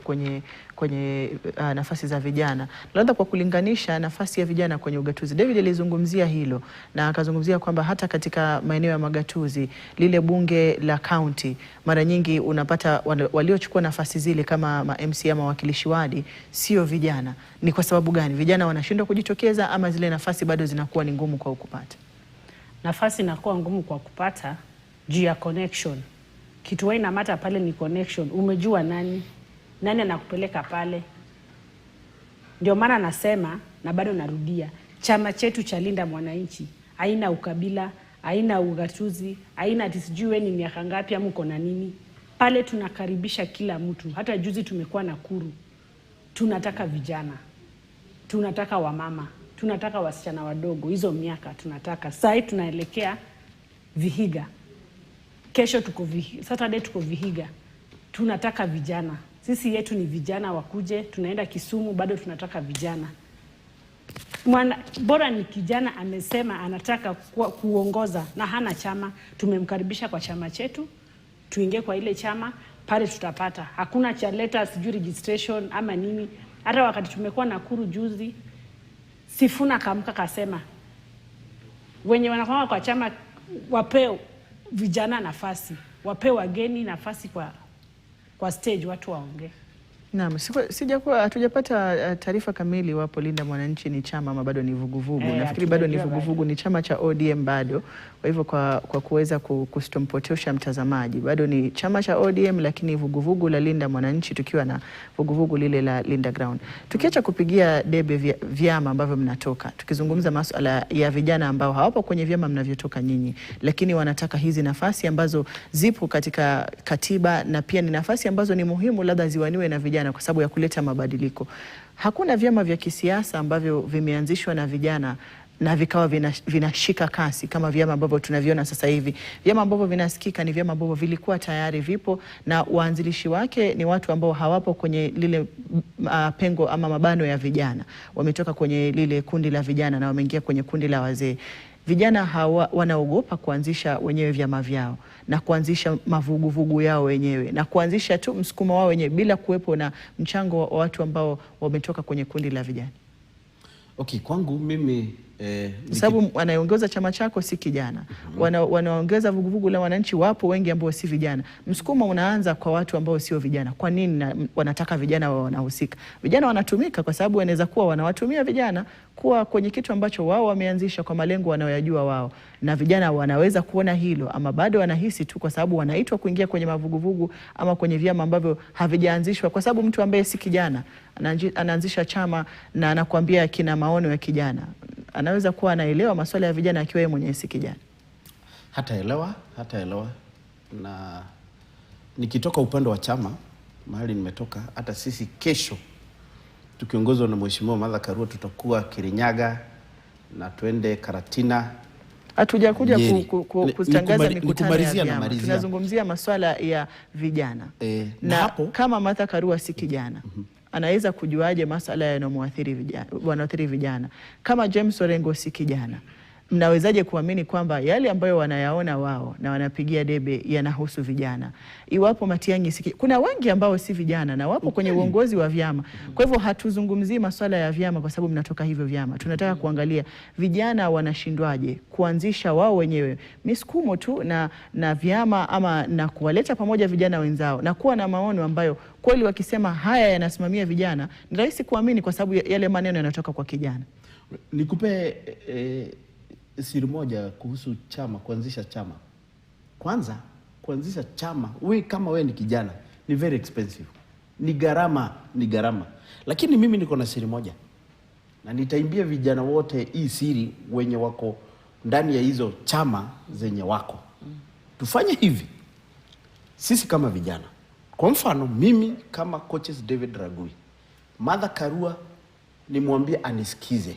kwenye nafasi za vijana? Labda kwa kulinganisha nafasi ya vijana kwenye ugatuzi. David alizungumzia hilo na akazungumzia kwamba hata katika maeneo ya magatuzi, lile bunge la county, mara nyingi unapata waliochukua nafasi zile kama MC ama wawakilishi wadi sio vijana. Ni kwa sababu gani? Vijana wanashindwa kujitokeza ama zile nafasi bado zinakuwa ni ngumu kwa kupata? Nafasi inakuwa ngumu kwa kupata juu ya connection. Kitu waina mata pale ni connection. Umejua nani anakupeleka pale. Ndio maana nasema na bado narudia, chama chetu cha Linda Mwananchi haina ukabila, haina ugatuzi, haina ati sijui ni miaka ngapi ama uko na nini. Pale tunakaribisha kila mtu. Hata juzi tumekuwa Nakuru. Tunataka vijana, tunataka wamama, tunataka wasichana wadogo, hizo miaka tunataka. Sasa tunaelekea Vihiga. Kesho tuko Saturday tuko Vihiga. Tunataka vijana. Sisi yetu ni vijana wakuje, tunaenda Kisumu, bado tunataka vijana. Bora ni kijana amesema anataka kuongoza na hana chama, tumemkaribisha kwa chama chetu, tuingie kwa ile chama, pale tutapata. Hakuna cha letter sijui registration ama nini. Hata wakati tumekuwa Nakuru juzi, Sifuna kamka kasema wenye wanakuwa kwa chama wapeo vijana nafasi, wapeo wageni nafasi kwa stage watu waongee. Naam, hatujapata taarifa kamili wapo Linda Mwananchi ni chama ama bado ni vuguvugu. Nafikiri bado ni vuguvugu, ni chama cha ODM bado. Kwa hivyo kwa kuweza kustompotosha mtazamaji, bado ni chama cha ODM lakini vuguvugu la Linda Mwananchi, tukiwa na vuguvugu lile la Linda Ground. Tukiacha kupigia debe vyama ambavyo mnatoka, tukizungumza masuala ya vijana ambao hawapo kwenye vyama mnavyotoka nyinyi, lakini wanataka hizi nafasi ambazo zipo katika katiba na pia ni nafasi ambazo ni muhimu labda ziwaniwe na vijana kwa sababu ya kuleta mabadiliko. Hakuna vyama vya kisiasa ambavyo vimeanzishwa na vijana na vikawa vinashika kasi kama vyama ambavyo tunaviona sasa hivi. Vyama ambavyo vinasikika ni vyama ambavyo vilikuwa tayari vipo na waanzilishi wake ni watu ambao hawapo kwenye lile pengo ama mabano ya vijana. Wametoka kwenye lile kundi la vijana na wameingia kwenye kundi la wazee. Vijana wanaogopa kuanzisha wenyewe vyama vyao na kuanzisha mavuguvugu yao wenyewe na kuanzisha tu msukumo wao wenyewe bila kuwepo na mchango wa watu ambao wametoka kwenye kundi la vijana. Okay, kwangu mimi sababu wanaongeza chama chako si kijana. Wanaongeza vuguvugu la wananchi wapo wengi ambao si vijana. Msukumo unaanza kwa watu ambao sio vijana. Kwa nini wanataka vijana wao wanahusika? Vijana wanatumika kwa sababu wanaweza kuwa wanawatumia vijana kuwa kwenye kitu ambacho wao wameanzisha kwa malengo wanayojua wao. Na vijana wanaweza kuona hilo ama bado wanahisi tu kwa sababu wanaitwa kuingia kwenye mavuguvugu ama kwenye vyama ambavyo havijaanzishwa, kwa sababu mtu ambaye si kijana anaanzisha chama na anakuambia kina maono ya kijana. Anaweza kuwa anaelewa masuala ya vijana akiwa yeye mwenyewe si kijana. Hataelewa. Na nikitoka upande wa chama mahali nimetoka, hata sisi kesho tukiongozwa na Mheshimiwa Martha Karua tutakuwa Kirinyaga na twende Karatina. Hatujakuja kutangaza mikutano ya vyama. Tunazungumzia masuala ya vijana. Na hapo, kama Martha Karua si kijana, anaweza kujuaje masuala yanayomwathiri vijana? Kama James Orengo si kijana, mnawezaje kuamini kwamba yale ambayo wanayaona wao na wanapigia debe yanahusu vijana? Iwapo Matiang'i kuna wengi ambao si vijana na wapo kwenye uongozi wa vyama. Kwa hivyo hatuzungumzii masuala ya vyama kwa sababu mnatoka hivyo vyama. Tunataka kuangalia vijana wanashindwaje kuanzisha wao wenyewe misukumo tu na vyama ama na kuwaleta pamoja vijana wenzao na kuwa na maono ambayo kweli wakisema haya yanasimamia vijana ni rahisi kuamini kwa sababu yale maneno yanatoka kwa kijana. Nikupe siri moja kuhusu chama, kuanzisha chama. Kwanza, kuanzisha chama, kama we ni kijana, ni very expensive. Ni gharama. Lakini mimi niko na siri moja. Na nitaimbia vijana wote hii siri wenye wako ndani ya hizo chama zenye wako. Tufanye hivi. Sisi kama vijana. Kwa mfano, mimi kama coaches David Ragui, Martha Karua nimwambie anisikize.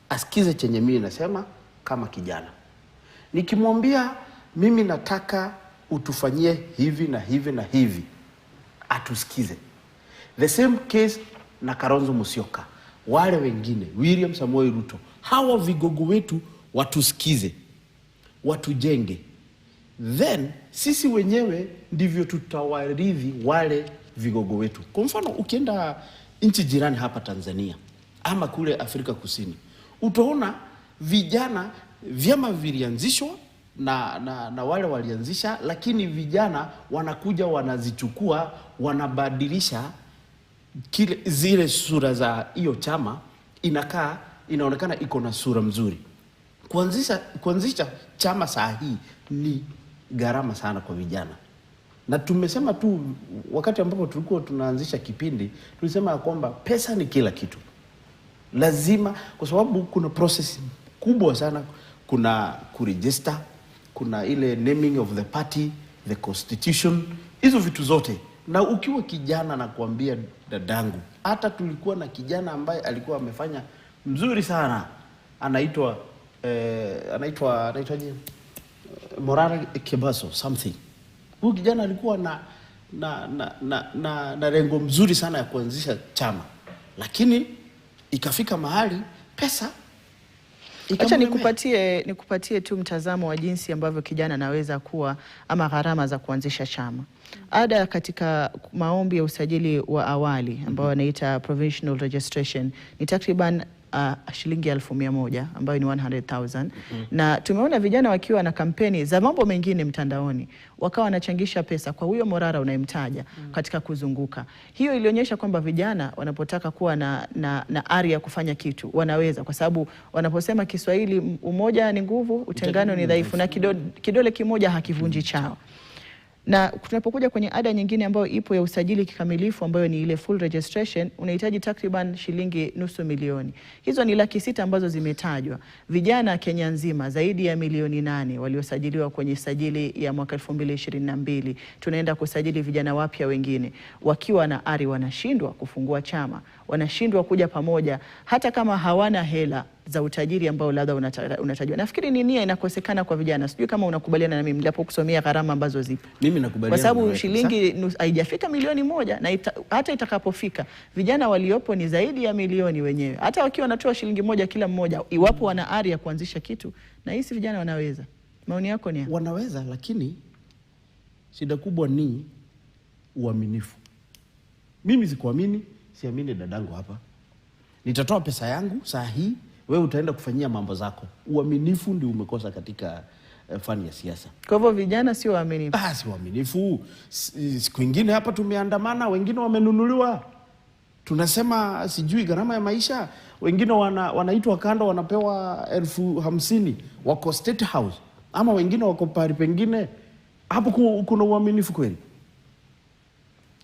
Asikize chenye mimi nasema kama kijana. Nikimwambia mimi nataka utufanyie hivi na hivi na hivi, atusikize. The same case na Kalonzo Musyoka. Wale wengine, William Samoei Ruto, hawa vigogo wetu watusikize, watujenge. Then sisi wenyewe ndivyo tutawaridhi wale vigogo wetu. Kwa mfano ukienda nchi jirani hapa Tanzania ama kule Afrika Kusini, utaona vijana vyama vilianzishwa na wale walianzisha, lakini vijana wanakuja wanazichukua, wanabadilisha zile sura za hiyo chama, inaonekana iko na sura mzuri. Kuanzisha chama saa hii ni gharama sana kwa vijana. Na tumesema tu wakati ambapo tulikuwa tunaanzisha kipindi, tulisema kwamba pesa ni kila kitu. Lazima, kwa sababu kuna process kubwa sana, kuna kuregister, kuna ile naming of the party, the constitution, hizo vitu zote. Na ukiwa kijana na kuambia dadangu, hata tulikuwa na kijana ambaye alikuwa amefanya mzuri sana, anaitwa Morara Kebaso something. Huyu kijana alikuwa na lengo mzuri sana ya kuanzisha chama, lakini ikafika mahali pesa. Acha nikupatie tu mtazamo wa jinsi ambavyo kijana anaweza kuwa ama gharama za kuanzisha chama. Ada katika maombi ya usajili wa awali ambao wanaita provisional registration ni takriban shilingi 100,000 ambayo ni 100,000 na tumeona vijana wakiwa na kampeni za mambo mengine mtandaoni wakawa wanachangisha pesa kwa huyo morara unayemtaja katika kuzunguka. Hiyo ilionyesha kwamba vijana wanapotaka kuwa na ari ya kufanya kitu wanaweza, kwa sababu wanaposema Kiswahili, umoja ni nguvu, utengano ni dhaifu, na kidole kimoja hakivunji chao. Na tunapokuja kwenye ada nyingine ambayo ipo ya usajili kikamilifu ambayo ni ile full registration, unahitaji takriban shilingi 500,000. Hizo ni 600,000 ambazo zimetajwa. Vijana Kenya nzima zaidi ya 8,000,000 waliosajiliwa kwenye sajili ya mwaka 2022. Tunaenda kusajili vijana wapya wengine. Wakiwa na ari wanashindwa kufungua chama, wanashindwa kuja pamoja hata kama hawana hela za utajiri ambao labda unatajwa. Nafikiri ni nia inakosekana kwa vijana. Sijui kama unakubaliana na mimi nilipokusomea gharama ambazo zipo. Mimi nakubaliana. Kwa sababu shilingi haijafika milioni 1 na hata itakapofika vijana waliopo ni zaidi ya milioni wenyewe. Hata wakiwa wanatoa shilingi 1 kila mmoja, iwapo wana ari ya kuanzisha kitu, na hisi vijana wanaweza. Maoni yako ni? Wanaweza, lakini shida kubwa ni uaminifu. Mimi sikuamini, siamini dadangu hapa. Nitatoa pesa yangu saa hii, wewe utaenda kufanyia mambo zako. Uaminifu ndio umekosa katika fani ya siasa. Kwa hivyo vijana sio waaminifu. Si waaminifu. Siku nyingine hapa tumeandamana, wengine wamenunuliwa. Tunasema sijui gharama ya maisha, wengine wanaitwa kando wanapewa 50,000 wako State House, ama wengine wako pari pengine. Hapo kuna uaminifu kweli?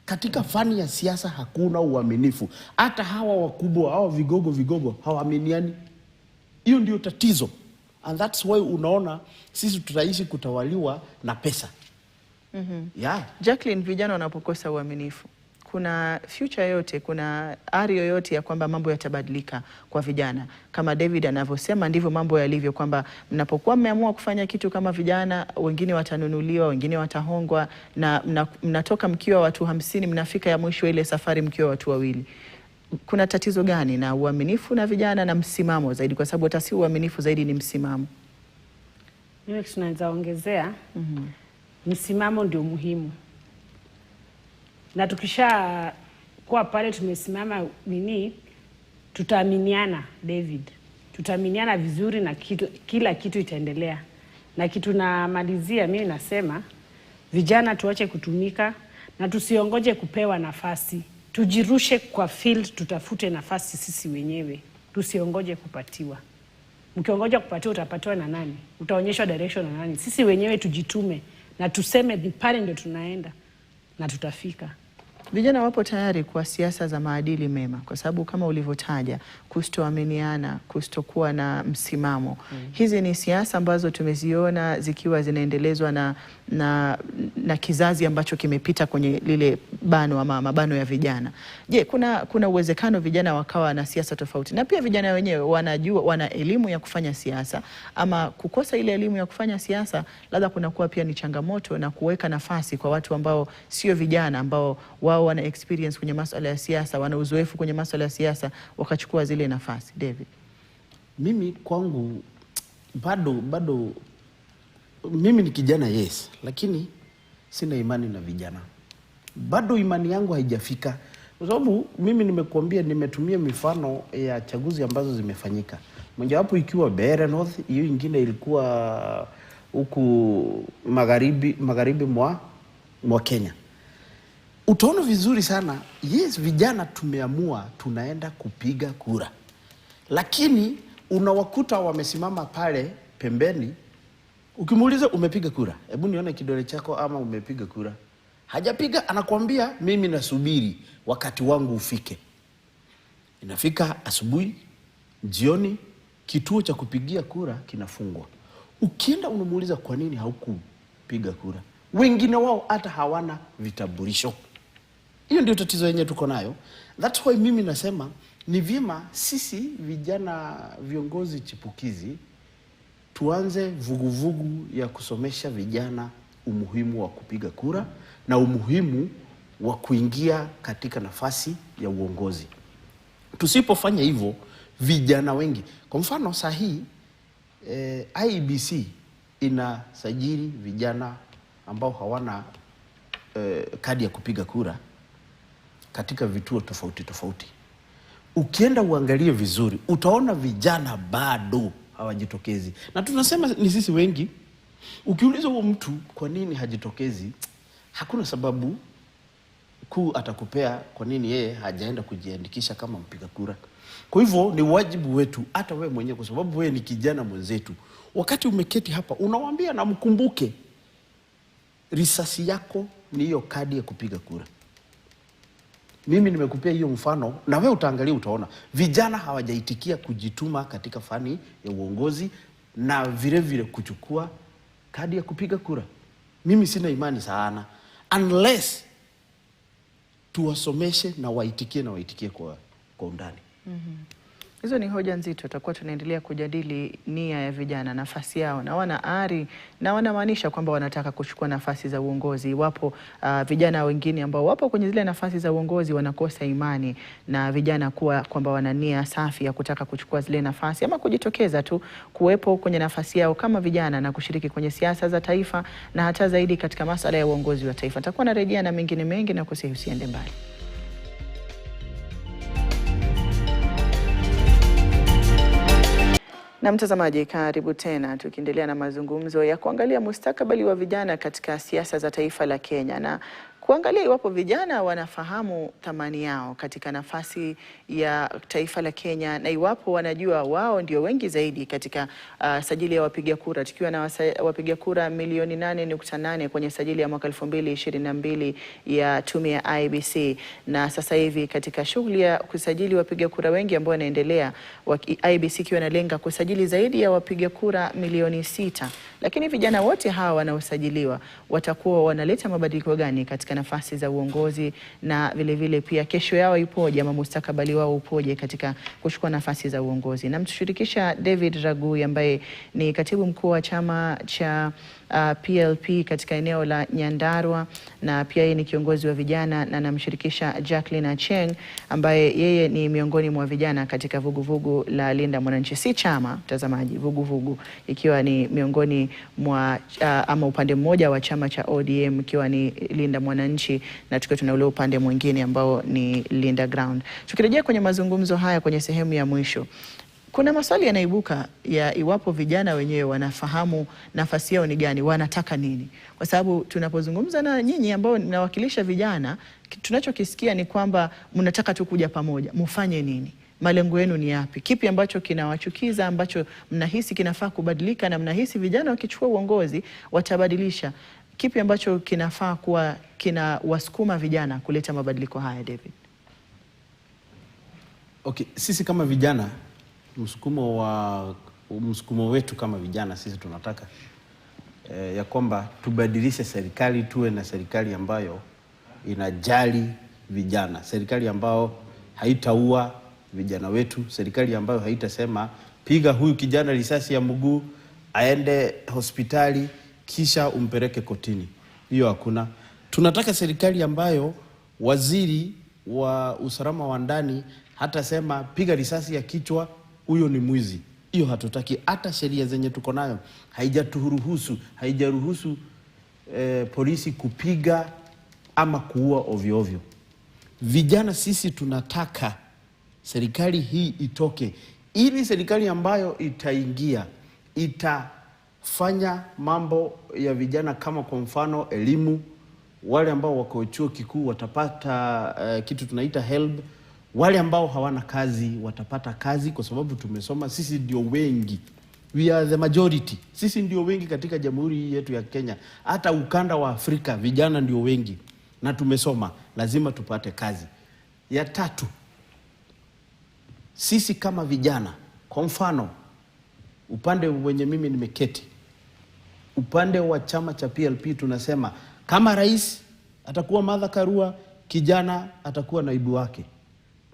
Katika fani ya siasa hakuna uaminifu. Hata hawa wakubwa, hawa vigogo hawaaminiani. Hiyo ndio tatizo. And that's why unaona sisi tutaishi kutawaliwa na pesa. Jacqueline, vijana wanapokosa uaminifu, kuna future yote, kuna ari yoyote ya kwamba mambo yatabadilika kwa vijana? Kama David anavyosema ndivyo mambo yalivyo, kwamba mnapokuwa mmeamua kufanya kitu kama vijana, wengine watanunuliwa, wengine watahongwa, na mnatoka mkiwa watu 50, mnafika ya mwisho ile safari mkiwa watu 2. Kuna tatizo gani na uaminifu na vijana na msimamo zaidi? Kwa sababu hata si uaminifu zaidi, ni msimamo. Mimi tunaweza ongezea msimamo ndio muhimu. Na tukisha kwa pale tumesimama tutaaminiana David. Tutaaminiana vizuri na kila kitu itaendelea. Na kitu namalizia, mimi nasema vijana tuache kutumika na tusiongoje kupewa nafasi. Tujirushe kwa field, tutafute nafasi sisi wenyewe. Tusiongoje kupatiwa. Mkiongoja kupatiwa utapatiwa na nani? Utaonyeshwa direction na nani? Sisi wenyewe tujitume na tuseme pale ndio tunaenda na tutafika. Vijana wapo tayari kwa siasa za maadili mema, kwa sababu kama ulivyotaja, kustoaminiana, kustokuwa na msimamo. Hizi ni siasa ambazo tumeziona zikiwa zinaendelezwa na kizazi ambacho kimepita kwenye lile bano ama mabano ya vijana. Je, kuna uwezekano vijana wakawa na siasa tofauti? Na pia vijana wenyewe wanajua, wana elimu ya kufanya siasa, ama kukosa ile elimu ya kufanya siasa labda kunakuwa pia ni changamoto, na kuweka nafasi kwa watu ambao sio vijana, ambao wao wana experience kwenye masuala ya siasa, wana uzoefu kwenye masuala ya siasa, wakachukua zile nafasi. David? Mimi kwangu bado mimi ni kijana, yes, lakini sina imani na vijana. Bado imani yangu haijafika, kwa sababu mimi nimekuambia, nimetumia mifano ya chaguzi ambazo zimefanyika. Mojawapo ikiwa Beere North, hiyo nyingine ilikuwa huku magharibi mwa Kenya. Utaona vizuri sana, yes, vijana tumeamua tunaenda kupiga kura. Lakini unawakuta wamesimama pale pembeni. Ukimuuliza umepiga kura, hebu nione kidole chako ama umepiga kura. Hajapiga, anakuambia mimi nasubiri wakati wangu ufike. Inafika asubuhi, jioni, kituo cha kupigia kura kinafungwa. Ukienda unamuuliza kwa nini haukupiga kura, wengine wao hata hawana vitambulisho. Hiyo ndio tatizo yenyewe tuko nayo. That's why mimi nasema ni vyema sisi vijana, viongozi chipukizi, tuanze vuguvugu ya kusomesha vijana umuhimu wa kupiga kura na umuhimu wa kuingia katika nafasi ya uongozi. Tusipofanya hivyo, vijana wengi, kwa mfano sahihi IEBC inasajili vijana ambao hawana kadi ya kupiga kura katika vituo tofauti. ukienda uangalie vizuri utaona vijana bado hawajitokezi. Na tunasema ni sisi wengi. Ukiuliza huo mtu kwa nini hajitokezi, hakuna sababu kuu atakupea kwa nini yeye hajaenda kujiandikisha kama mpiga kura. Kwa hivyo ni wajibu wetu, hata wewe mwenyewe, kwa sababu wewe ni kijana mwenzetu, wakati umeketi hapa unawaambia na mkumbuke risasi yako ni hiyo kadi ya kupiga kura. Mimi nimekupea hiyo mfano na wewe utaangalia utaona vijana hawajaitikia kujituma katika fani ya uongozi na vile vile kuchukua kadi ya kupiga kura. Mimi sina imani sana unless tuwasomeshe na waitikie kwa undani. Hizo ni hoja nzito. Tutakuwa tunaendelea kujadili nia ya vijana, nafasi yao, na wana ari na wanamaanisha kwamba wanataka kuchukua nafasi za uongozi. Wapo vijana wengine ambao wapo kwenye zile nafasi za uongozi wanakosa imani na vijana kwamba wana nia safi ya kutaka kuchukua zile nafasi ama kujitokeza tu kuwepo kwenye nafasi yao kama vijana na kushiriki kwenye siasa za taifa na hata zaidi katika masuala ya uongozi wa taifa. Nitakuwa narejea na mengine mengi na usiende mbali. Na mtazamaji, karibu tena, tukiendelea na mazungumzo ya kuangalia mustakabali wa vijana katika siasa za taifa la Kenya na kuangalia iwapo vijana wanafahamu thamani yao katika nafasi ya taifa la Kenya na iwapo wanajua wao ndio wengi zaidi katika sajili ya wapiga kura, tukiwa na wapiga kura milioni 8.8 kwenye sajili ya mwaka 2022 ya tume ya IEBC, na sasa hivi katika shughuli ya kusajili wapiga kura wengi ambao wanaendelea, IEBC ikiwa inalenga kusajili zaidi ya wapiga kura milioni 6. Lakini vijana wote hawa wanaosajiliwa watakuwa wanaleta mabadiliko gani katika nafasi za uongozi, na vile pia kesho yao ipoje ama mustakabali wao upoje katika kuchukua nafasi za uongozi? Na mtushirikisha David Ragui ambaye ni katibu mkuu wa chama cha PLP katika eneo la Nyandarua, na pia yeye ni kiongozi wa vijana, na namshirikisha Jacqueline Acheng ambaye yeye ni miongoni mwa vijana katika vuguvugu la Linda Mwananchi. Si chama, mtazamaji, vuguvugu ikiwa ni miongoni mwa ama upande mmoja wa chama cha ODM ikiwa ni Linda Mwananchi, na tukiwa tuna ule upande mwingine ambao ni Linda Ground. Tukirejea kwenye mazungumzo haya kwenye sehemu ya mwisho, kuna maswali yanaibuka ya iwapo vijana wenyewe wanafahamu nafasi yao ni gani, wanataka nini. Kwa sababu tunapozungumza na nyinyi ambao mnawakilisha vijana, tunachokisikia ni kwamba mnataka tu kuja pamoja, mufanye nini? Malengo yenu ni yapi? Kipi ambacho kinawachukiza, ambacho mnahisi kinafaa kubadilika, na mnahisi vijana wakichukua uongozi watabadilisha? Kipi ambacho kinafaa kuwa kinawasukuma vijana kuleta mabadiliko haya, David? Okay, sisi kama vijana, msukumo wetu kama vijana, sisi tunataka ya kwamba tubadilishe serikali, tuwe na serikali ambayo inajali vijana, serikali ambayo haitaua vijana wetu, serikali ambayo haitasema piga huyu kijana risasi ya mguu aende hospitali kisha umpeleke kotini. Hiyo hakuna. Tunataka serikali ambayo waziri wa usalama wa ndani hatasema piga risasi ya kichwa huyo ni mwizi. Hiyo hatutaki. Hata sheria zenye tuko nayo haijaruhusu polisi kupiga ama kuua ovyo ovyo. Vijana sisi tunataka serikali hii itoke, ili serikali ambayo itaingia itafanya mambo ya vijana, kama kwa mfano elimu. Wale ambao wako chuo kikuu watapata kitu tunaita HELB. Wale ambao hawana kazi watapata kazi, kwa sababu tumesoma. Sisi ndio wengi, we are the majority. Sisi ndio wengi katika jamhuri yetu ya Kenya, hata ukanda wa Afrika vijana ndio wengi, na tumesoma. Lazima tupate kazi. Ya tatu, sisi kama vijana, kwa mfano upande wenye mimi nimeketi, upande wa chama cha PLP tunasema kama rais atakuwa Martha Karua, kijana atakuwa naibu wake.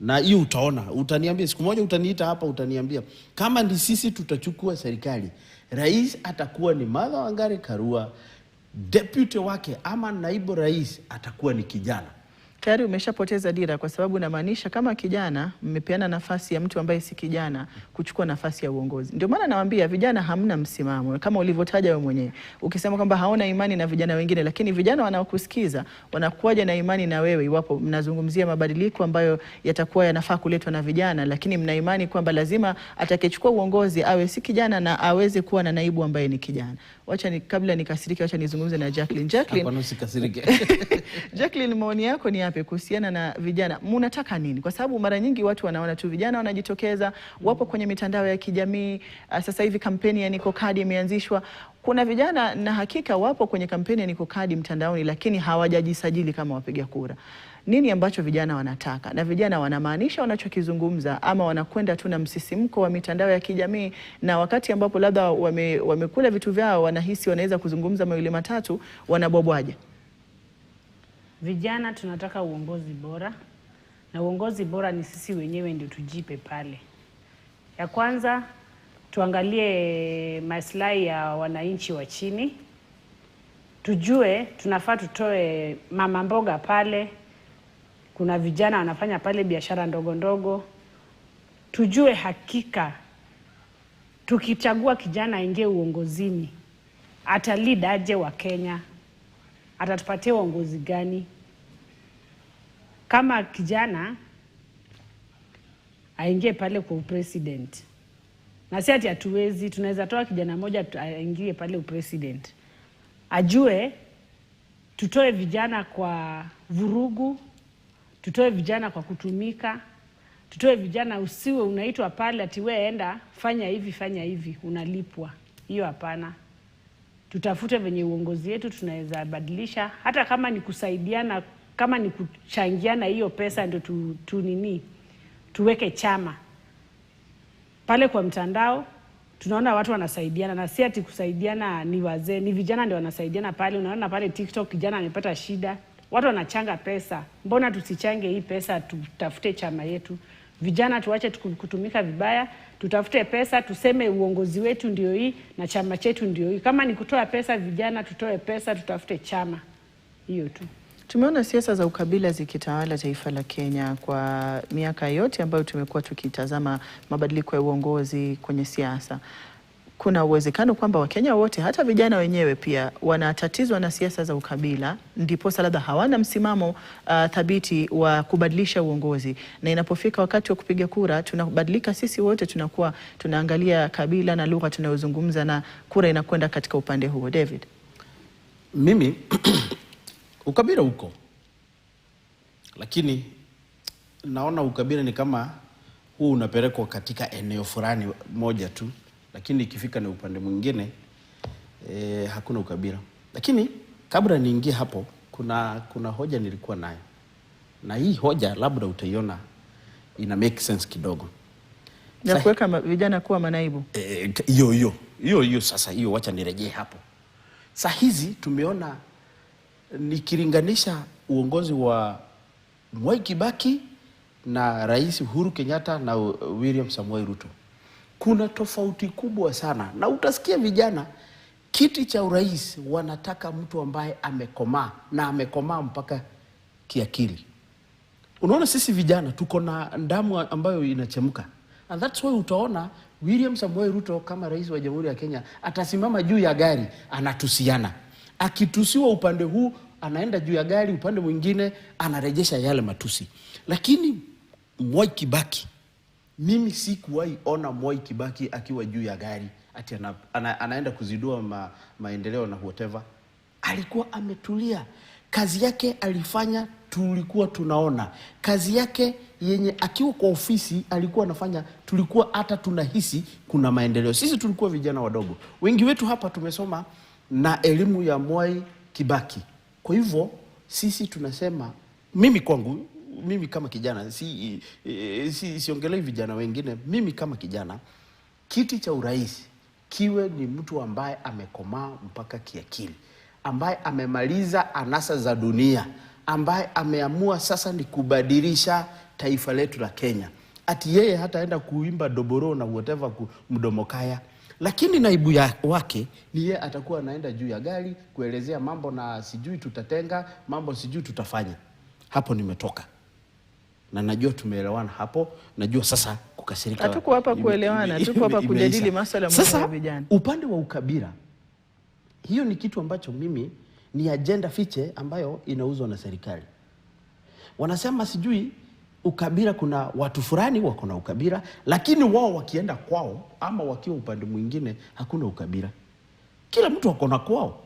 Na hiyo utaona, utaniambia siku moja, utaniita hapa utaniambia kama ndi sisi tutachukua serikali, rais atakuwa ni Martha Wangari Karua, deputy wake ama naibu rais atakuwa ni kijana. tayari umeshapoteza dira, kwa sababu namaanisha kama kijana mmepeana nafasi ya mtu ambaye si kijana kuchukua nafasi ya uongozi. Ndio maana nawaambia vijana hamna msimamo, kama ulivyotaja wewe mwenyewe ukisema kwamba haona imani na vijana wengine, lakini vijana wanaokusikiza wanakuwaje na imani na wewe iwapo mnazungumzia mabadiliko ambayo yatakuwa yanafaa kuletwa na vijana, lakini mna imani kwamba lazima atakayechukua uongozi awe si kijana na aweze kuwa na naibu ambaye ni kijana. Wacha kabla nikasirike, wacha nizungumze na Jacqueline. Jacqueline, maoni yako ni yapi kuhusiana na vijana? Mnataka nini? Kwa sababu mara nyingi watu wanaona tu vijana wanajitokeza, wapo kwenye mitandao ya kijamii. Sasa hivi kampeni ya Niko Kadi imeanzishwa. Kuna vijana na hakika wapo kwenye kampeni ya Niko Kadi mtandaoni, lakini hawajajisajili kama wapiga kura. Nini ambacho vijana wanataka? Na vijana wanamaanisha wanachokizungumza, ama wanakwenda tu na msisimko wa mitandao ya kijamii, na wakati ambapo labda wamekula vitu vyao wanahisi wanaweza kuzungumza mawili matatu, wanabwabwaje? Vijana tunataka uongozi bora, na uongozi bora ni sisi wenyewe ndio tujipe pale. Ya kwanza tuangalie maslahi ya wananchi wa chini. Tujue tunafaa tutoe mama mboga pale. Kuna vijana wanafanya pale biashara ndogo ndogo. Tujue hakika tukichagua kijana aingie uongozini, ata lead aje wa Kenya, atatupatia uongozi gani? Kama kijana aingie pale kwa president, na si ati hatuwezi, tunaweza toa kijana moja aingie pale president. Ajue tutoe vijana kwa vurugu, tutoe vijana kwa kutumika, tutoe vijana usiwe unaitwa pale ati wewe enda fanya hivi unalipwa. Hiyo hapana. Tutafute venye uongozi yetu tunaweza badilisha, hata kama ni kusaidiana, kama ni kuchangiana, hiyo pesa ndio tuweke chama. Pale kwa mtandao tunaona watu wanasaidiana, na si ati kusaidiana ni wazee, ni vijana ndio wanasaidiana pale. Unaona pale TikTok kijana amepata shida, watu wanachanga pesa. Mbona tusichange hii pesa, tutafute chama yetu? Vijana tuache kutumika vibaya, tutafute pesa, tuseme uongozi wetu ndio hii na chama chetu ndio hii. Kama ni kutoa pesa, vijana tutoe pesa, tutafute chama. Hiyo tu. Tumeona siasa za ukabila zikitawala taifa la Kenya kwa miaka yote ambayo tumekuwa tukitazama mabadiliko ya uongozi kwenye siasa. Kuna uwezekano kwamba Wakenya wote, hata vijana wenyewe pia, wanatatizwa na siasa za ukabila, ndipo labda hawana msimamo thabiti wa kubadilisha uongozi, na inapofika wakati wa kupiga kura tunabadilika sisi wote, tunakuwa tunaangalia kabila na lugha tunayozungumza, na kura inakwenda katika upande huo. David, mimi ukabila uko, lakini naona ukabila ni kama huu unapelekwa katika eneo fulani moja tu, lakini ikifika na upande mwingine hakuna ukabila. Lakini kabla niingie hapo, kuna hoja nilikuwa nayo, na hii hoja labda utaiona ina make sense kidogo, na kuweka vijana kuwa manaibu. Hiyo sasa, hiyo wacha nirejee hapo. Saa hizi tumeona, nikilinganisha uongozi wa Mwai Kibaki na Rais Uhuru Kenyatta na William Samoei Ruto, kuna tofauti kubwa sana. Na utasikia vijana kiti cha urais wanataka mtu ambaye amekomaa, na amekomaa mpaka kiakili. Unaona, sisi vijana tuko na damu ambayo inachemka, and that's why utaona William Samoei Ruto kama rais wa Jamhuri ya Kenya atasimama juu ya gari anatusiana. Akitusiwa upande huu anaenda juu ya gari, upande mwingine anarejesha yale matusi. Lakini Mwai Kibaki, mimi sikuwahi ona Mwai Kibaki akiwa juu ya gari ati anaenda kuzidua maendeleo na whatever. Alikuwa ametulia. Kazi yake alifanya, tulikuwa tunaona. Kazi yake yenye akiwa kwa ofisi alikuwa anafanya, tulikuwa hata tunahisi kuna maendeleo. Sisi tulikuwa vijana wadogo, wengi wetu hapa tumesoma na elimu ya Mwai Kibaki. Kwa hivyo sisi tunasema, mimi kwangu, mimi kama kijana, siongelei vijana wengine, mimi kama kijana, kiti cha urais kiwe ni mtu ambaye amekomaa mpaka kiakili, ambaye amemaliza anasa za dunia, ambaye ameamua sasa ni kubadilisha taifa letu la Kenya. Ati yeye hataenda kuimba doboro na whatever mdomo kaya, lakini naibu wake ni yeye atakuwa anaenda juu ya gari kuelezea mambo, na sijui tutatenga mambo, sijui tutafanya. hapo nimetoka. Na najua tumeelewana hapo, najua sasa kukasirika. Hatuko hapa kuelewana, tuko hapa kujadili masuala muhimu ya vijana. Upande wa ukabila, hiyo ni kitu ambacho mimi ni agenda fiche ambayo inauzwa na serikali. Wanasema sijui ukabila, kuna watu fulani wako na ukabila, lakini wao wakienda kwao ama wakiwa upande mwingine hakuna ukabila. Kila mtu wako na kwao,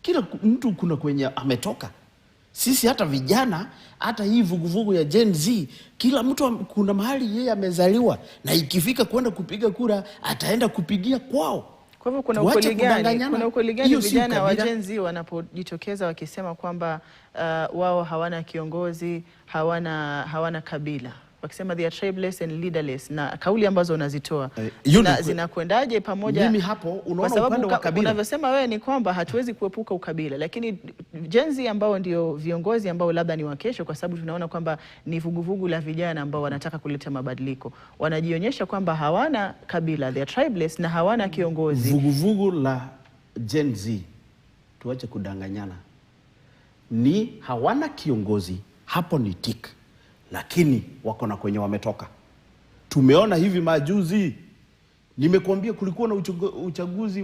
kila mtu kuna kwenye ametoka. Sisi hata vijana, hata hii vuguvugu ya Gen Z, kila mtu kuna mahali yeye amezaliwa, na ikifika kwenda kupiga kura ataenda kupigia kwao. Kwa hivyo kuna ukweli gani vijana wa Gen Z wanapojitokeza wakisema kwamba wao hawana kiongozi, hawana kabila, wakisema they are tribeless and leaderless, na kauli ambazo unazitoa zinakwendaje pamoja? Mimi hapo unaona upande wa kabila, unavyosema wewe ni kwamba hatuwezi kuepuka ukabila, lakini Gen Z ambao ndio viongozi ambao labda ni wa kesho, kwa sababu tunaona kwamba ni vuguvugu la vijana ambao wanataka kuleta mabadiliko, wanajionyesha kwamba hawana kabila, they are tribeless na hawana kiongozi. Vuguvugu la Gen Z, tuache kudanganyana, ni hawana kiongozi, hapo ni tik, lakini wako na kwenye wametoka. Tumeona hivi majuzi, nimekuambia kulikuwa na uchaguzi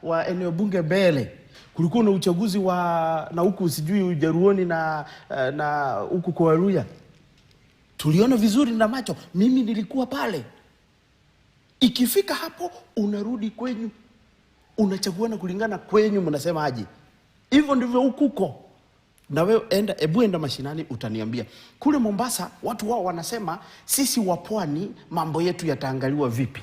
wa eneo bunge Mbele, kulikuwa na uchaguzi na huku sijui Ujaruoni na huku kwa Waluya. Tuliona vizuri na macho, mimi nilikuwa pale. Ikifika hapo unarudi kwenyu, unachaguana kulingana kwenyu, mnasema aje. Hivyo ndivyo hukuko. Na wewe enda mashinani utaniambia. Kule Mombasa watu wao wanasema sisi wa pwani mambo yetu yataangaliwa vipi.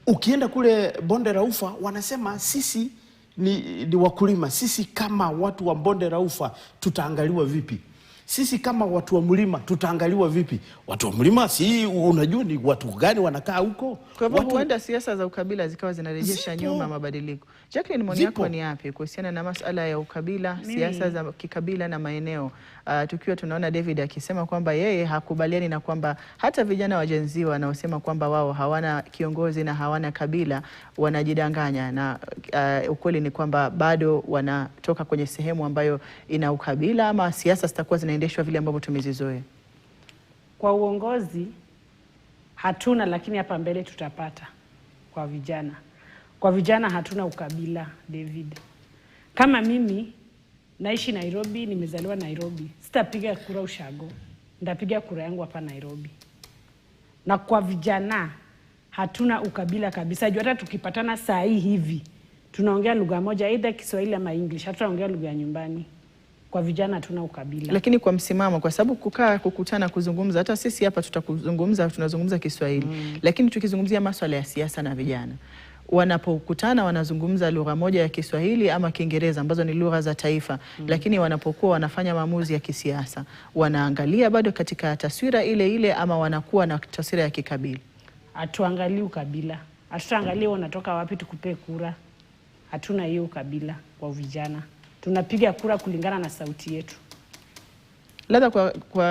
Ukienda kule Bonde la Ufa wanasema sisi ni wakulima, sisi kama watu wa Bonde la Ufa tutaangaliwa vipi. Sisi kama watu wa mlima tutaangaliwa vipi. Watu wa mlima si unajua ni watu gani wanakaa huko. Kwa hivyo huenda siasa za ukabila zikawa zinarejesha nyuma mabadiliko. Jacqueline, maoni yako ni yapi kuhusiana na masuala ya ukabila, siasa za kikabila na maeneo? Tukiwa tunaona David akisema kwamba yeye hakubaliani na kwamba hata vijana wa Gen Z wanaosema kwamba wao hawana kiongozi na hawana kabila wanajidanganya, na ukweli ni kwamba bado wanatoka kwenye sehemu ambayo ina ukabila, ama siasa zitakuwa zinaendeshwa vile ambavyo tumezizoea. Kwa uongozi hatuna, lakini hapa mbele tutapata kwa vijana. Kwa vijana hatuna ukabila, David. Kama mimi naishi Nairobi, nimezaliwa Nairobi, sitapiga kura ushago, nitapiga kura yangu hapa Nairobi. Na kwa vijana hatuna ukabila kabisa. Juu hata tukipatana saa hii hivi tunaongea lugha moja, either Kiswahili ama English, hatutaongea lugha ya nyumbani. Kwa vijana hatuna ukabila. Lakini kwa msimamo, kwa sababu kukutana kuzungumza, hata sisi hapa tunazungumza Kiswahili. Lakini tukizungumzia masuala ya siasa na vijana, wanapokutana wanazungumza lugha moja ya Kiswahili ama Kiingereza ambazo ni lugha za taifa. Lakini wanapokuwa wanafanya maamuzi ya kisiasa, wanaangalia bado katika taswira ile ile ama wanakuwa na taswira ya kikabila? Hatuangalii ukabila. Hatutaangalia unatoka wapi tukupe kura. Hatuna hiyo ukabila kwa vijana. Tunapiga kura kulingana na sauti yetu. Labda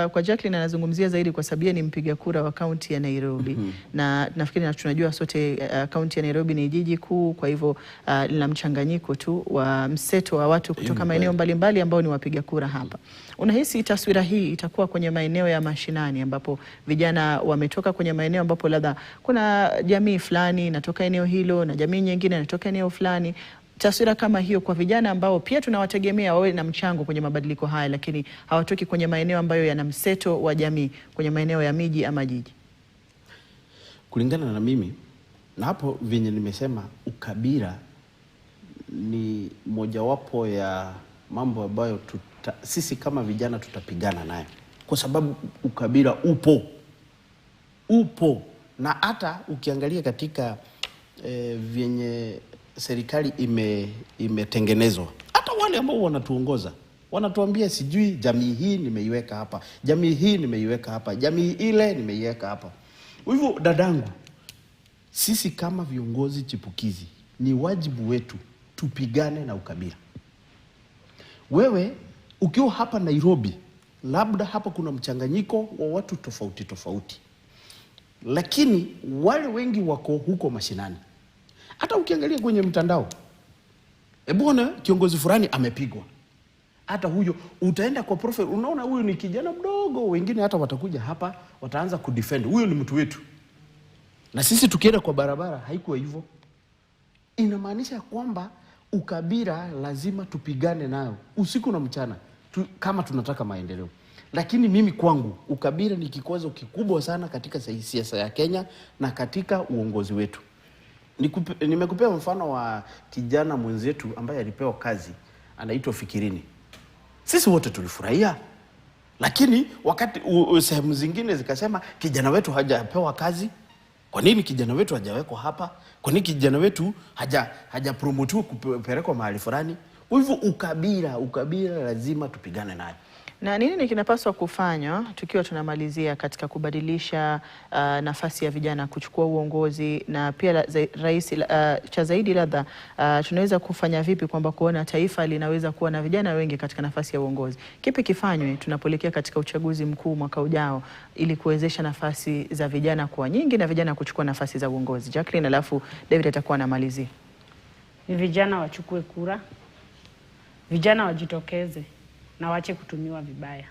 kwa Jacqueline anazungumzia zaidi kwa sababu yeye ni mpiga kura wa kaunti ya Nairobi. Na nafikiri tunajua sote kaunti ya Nairobi ni jiji kuu, kwa hivyo lina mchanganyiko tu wa mseto wa watu kutoka maeneo mbalimbali ambao ni wapiga kura hapa. Unahisi taswira hii itakuwa kwenye maeneo ya mashinani ambapo vijana wametoka kwenye maeneo ambapo labda kuna jamii fulani inatoka eneo hilo na jamii nyingine inatoka eneo fulani? Taswira kama hiyo kwa vijana ambao pia tunawategemea wawe na mchango kwenye mabadiliko haya, lakini hawatoki kwenye maeneo ambayo yana mseto wa jamii, kwenye maeneo ya miji ama jiji. Kulingana na mimi, na hapo venye nimesema, ukabila ni mojawapo ya mambo ambayo sisi kama vijana tutapigana naye, kwa sababu ukabila upo. Na hata ukiangalia katika venye serikali imetengenezwa, hata wale ambao wanatuongoza wanatuambia sijui jamii hii nimeiweka hapa, jamii hii nimeiweka hapa, jamii ile nimeiweka hapa. Hivyo dadangu, sisi kama viongozi chipukizi ni wajibu wetu tupigane na ukabila. Wewe ukiwa hapa Nairobi, labda hapa kuna mchanganyiko wa watu tofauti tofauti, lakini wale wengi wako huko mashinani. Hata ukiangalia kwenye mtandao, bwana kiongozi fulani amepigwa, Hata huyo utaenda kwa profile, unaona huyu ni kijana mdogo, wengine hata watakuja hapa wataanza kudefend huyu ni mtu wetu. Na sisi tukienda kwa barabara haikuwa hivyo. Inamaanisha kwamba ukabila lazima tupigane nayo usiku na mchana kama tunataka maendeleo. Lakini mimi kwangu ukabila ni kikwazo kikubwa sana katika siasa ya Kenya na katika uongozi wetu. Nimekupea mfano wa kijana mwenzetu ambaye alipewa kazi, anaitwa Fikirini. Sisi wote tulifurahia. Lakini wakati sehemu zingine zikasema kijana wetu hajapewa kazi, kwa nini kijana wetu hajawekwa hapa? Kwa nini kijana wetu hajapromotiwa kupelekwa mahali fulani? Hivyo ukabila lazima tupigane nayo. Na nini kinapaswa kufanywa tukiwa tunamalizia katika kubadilisha nafasi ya vijana kuchukua uongozi, na pia cha zaidi labda tunaweza kufanya vipi kwamba kuona taifa linaweza kuwa na vijana wengi katika nafasi ya uongozi? Kipi kifanywe tunapoelekea katika uchaguzi mkuu mwaka ujao ili kuwezesha nafasi za vijana kuwa nyingi na vijana kuchukua nafasi za uongozi? Jacqueline, alafu David atakuwa anamalizia. Ni vijana wachukue kura, vijana wajitokeze na wache kutumiwa vibaya.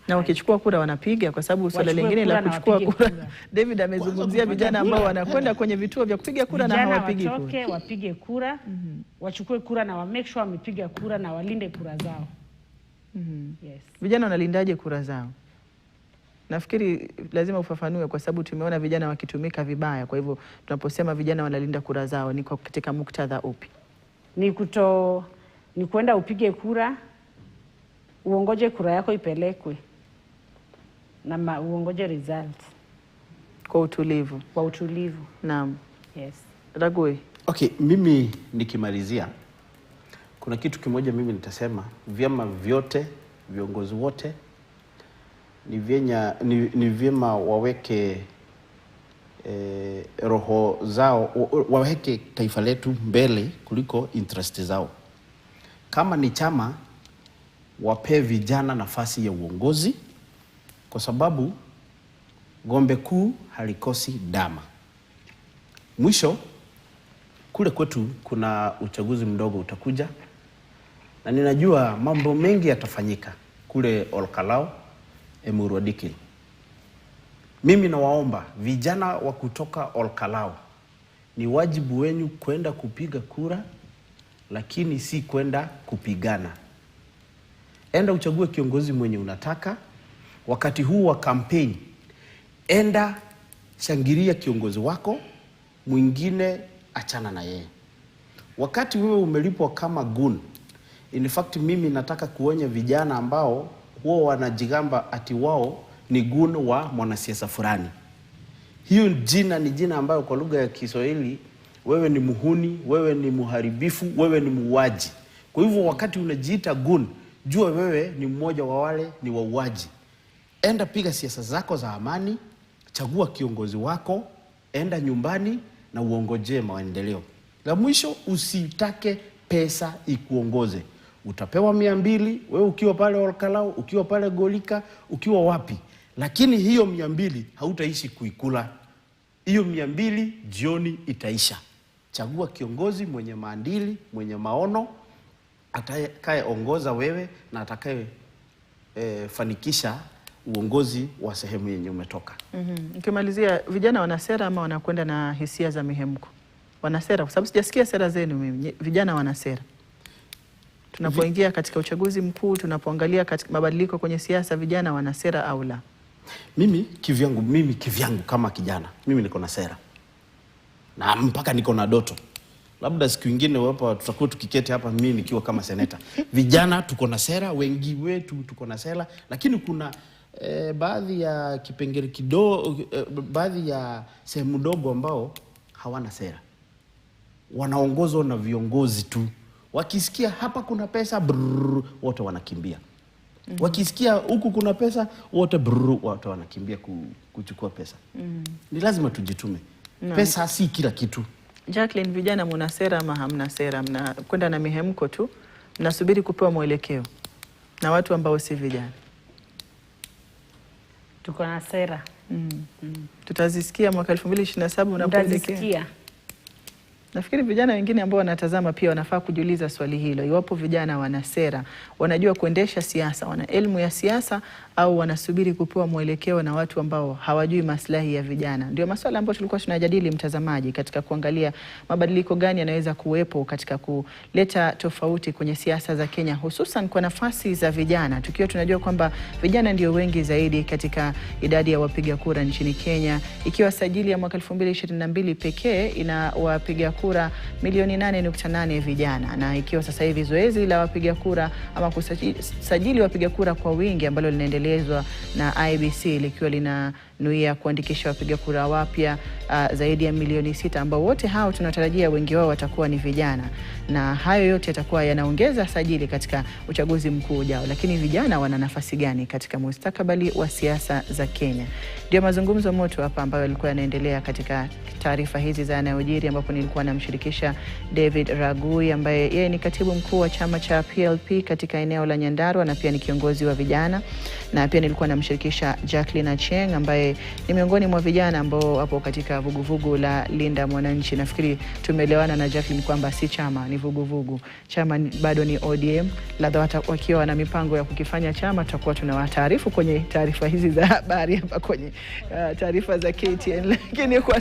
Na wakichukua kura wanapiga, kwa sababu swala lingine la kuchukua kura David amezungumzia vijana ambao wanakwenda kwenye vituo vya kupiga kura na hawapigi kura. Vijana wapige kura, wachukue kura na make sure wamepiga kura na walinde kura zao. Yes. Vijana wanalindaje kura zao? Nafikiri lazima ufafanue, kwa sababu tumeona vijana wakitumika vibaya. Kwa hivyo tunaposema vijana wanalinda kura zao ni kwa katika muktadha upi? Ni kwenda upige kura, uongoje kura yako ipelekwe na uongoje result kwa utulivu. Kwa utulivu. Naam. Yes. Ragui. Okay, mimi nikimalizia kuna kitu kimoja mimi nitasema, vyama vyote, viongozi wote ni vyema waweke roho zao, waweke taifa letu mbele kuliko interest zao. Kama ni chama, wape vijana nafasi ya uongozi, kwa sababu ng'ombe kuu halikosi dama. Mwisho, kule kwetu kuna uchaguzi mdogo utakuja, na ninajua mambo mengi yatafanyika kule Olkalau, Emurua Dikirr. Mimi nawaomba vijana wa kutoka Olkalau, ni wajibu wenu kwenda kupiga kura, lakini si kwenda kupigana. Enda uchague kiongozi mwenye unataka. Wakati huu wa campaign, enda shangilia kiongozi wako, mwingine achana na yeye. Wakati wewe umelipwa kama gun, in fact mimi nataka kuonya vijana ambao wao wanajigamba ati wao ni gun wa mwanasiasa fulani. Hiyo jina ni jina ambayo kwa lugha ya Kiswahili, wewe ni muhuni, wewe ni muharibifu, wewe ni muuaji. Kwa hivyo wakati unajiita gun, jua wewe ni mmoja wa wale ni wauaji. Enda piga siasa zako za amani, chagua kiongozi wako, enda nyumbani na uongoje maendeleo. La mwisho, usitake pesa ikuongoze. Utapewa 200 wewe ukiwa pale Olkalau, ukiwa pale Golika, ukiwa wapi. Lakini hiyo 200 hautaishi kuikula. Hiyo 200 jioni itaisha. Chagua kiongozi mwenye maadili, mwenye maono, atakayeongoza wewe na atakaye fanikisha uongozi wa sehemu yenye umetoka. Ukimalizia, vijana wana sera ama wanakwenda na hisia za mihemko? Wana sera, kwa sababu sijasikia sera zenu mimi. Vijana wana sera. Tunapoingia katika uchaguzi mkuu, tunapoangalia katika mabadiliko kwenye siasa, vijana wana sera au la? Mimi kivyangu kama kijana, mimi niko na sera. Na mpaka niko na doto. Labda siku nyingine hapa tutakuwa tukiketi hapa mimi nikiwa kama seneta. Vijana tuko na sera, wengi wetu tuko na sera, lakini kuna baadhi ya kipengele kidogo, baadhi ya sehemu ndogo ambao hawana sera. Wanaongozwa na viongozi tu. Wakisikia hapa kuna pesa, wote wanakimbia. Wakisikia huku kuna pesa, wote wanakimbia kuchukua pesa. Ni lazima tujitume. Pesa si kila kitu. Jacqueline, vijana mna sera ama hamna sera? Mnakwenda na mihemko tu, mnasubiri kupewa mwelekeo na watu ambao si vijana? Tuko na sera. Tutazisikia mwaka 2027 unapoelekea. Nafikiri vijana wengine ambao wanatazama pia wanafaa kujiuliza swali hilo. Iwapo vijana wana sera, wanajua kuendesha siasa, wana elimu ya siasa, au wanasubiri kupewa mwelekeo na watu ambao hawajui maslahi ya vijana. Ndio masuala ambayo tulikuwa tunajadili, mtazamaji, katika kuangalia mabadiliko gani yanaweza kuwepo katika kuleta tofauti kwenye siasa za Kenya, hususan kwa nafasi za vijana. Tukiwa tunajua kwamba vijana ndio wengi zaidi katika idadi ya wapiga kura nchini Kenya, ikiwa sajili ya mwaka 2022 pekee ina wapiga kura milioni 8.8 vijana, na ikiwa sasa hivi zoezi la wapiga kura ama kusajili wapiga kura kwa wingi ambalo linaendelezwa na IEBC likiwa linanuia kuandikisha wapiga kura wapya zaidi ya milioni 6, ambao wote hao tunatarajia wengi wao watakuwa ni vijana, na hayo yote yatakuwa yanaongeza sajili katika uchaguzi mkuu ujao. Lakini vijana wana nafasi gani katika mustakabali wa siasa za Kenya? Ndio mazungumzo moto hapa ambayo yalikuwa yanaendelea katika taarifa hizi za yanayojiri, ambapo nilikuwa namshirikisha David Ragui ambaye yeye ni katibu mkuu wa chama cha PLP katika eneo la Nyandarua na pia ni kiongozi wa vijana, na pia nilikuwa namshirikisha Jacqueline Achieng ambaye ni miongoni mwa vijana ambao wapo katika vuguvugu la Linda Mwananchi. Nafikiri tumeelewana na Jacqueline kwamba si chama, ni vuguvugu. Chama bado ni ODM, labda wakiwa na mipango ya kukifanya chama tutakuwa tunawataarifu kwenye taarifa hizi za habari hapa kwenye taarifa za KTN, lakini kwa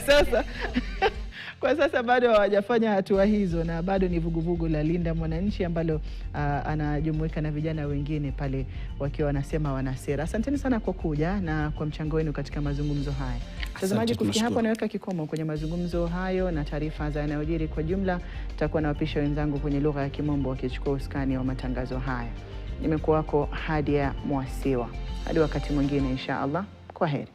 sasa bado hawajafanya hatua hizo, na bado ni vuguvugu la Linda Mwananchi ambalo anajumuika na vijana wengine pale wakiwa wanasema wana sera. Asanteni sana kwa kuja na kwa mchango wenu katika mazungumzo haya. Mtazamaji, kufikia hapo naweka kikomo kwenye mazungumzo hayo na taarifa za yanayojiri kwa jumla. Tutakuwa na wapisha wenzangu kwenye lugha ya Kimombo wakichukua usukani wa matangazo haya. Nimekuwa wako Hadia Mwasiwa. Hadi wakati mwingine insha Allah. Kwaheri.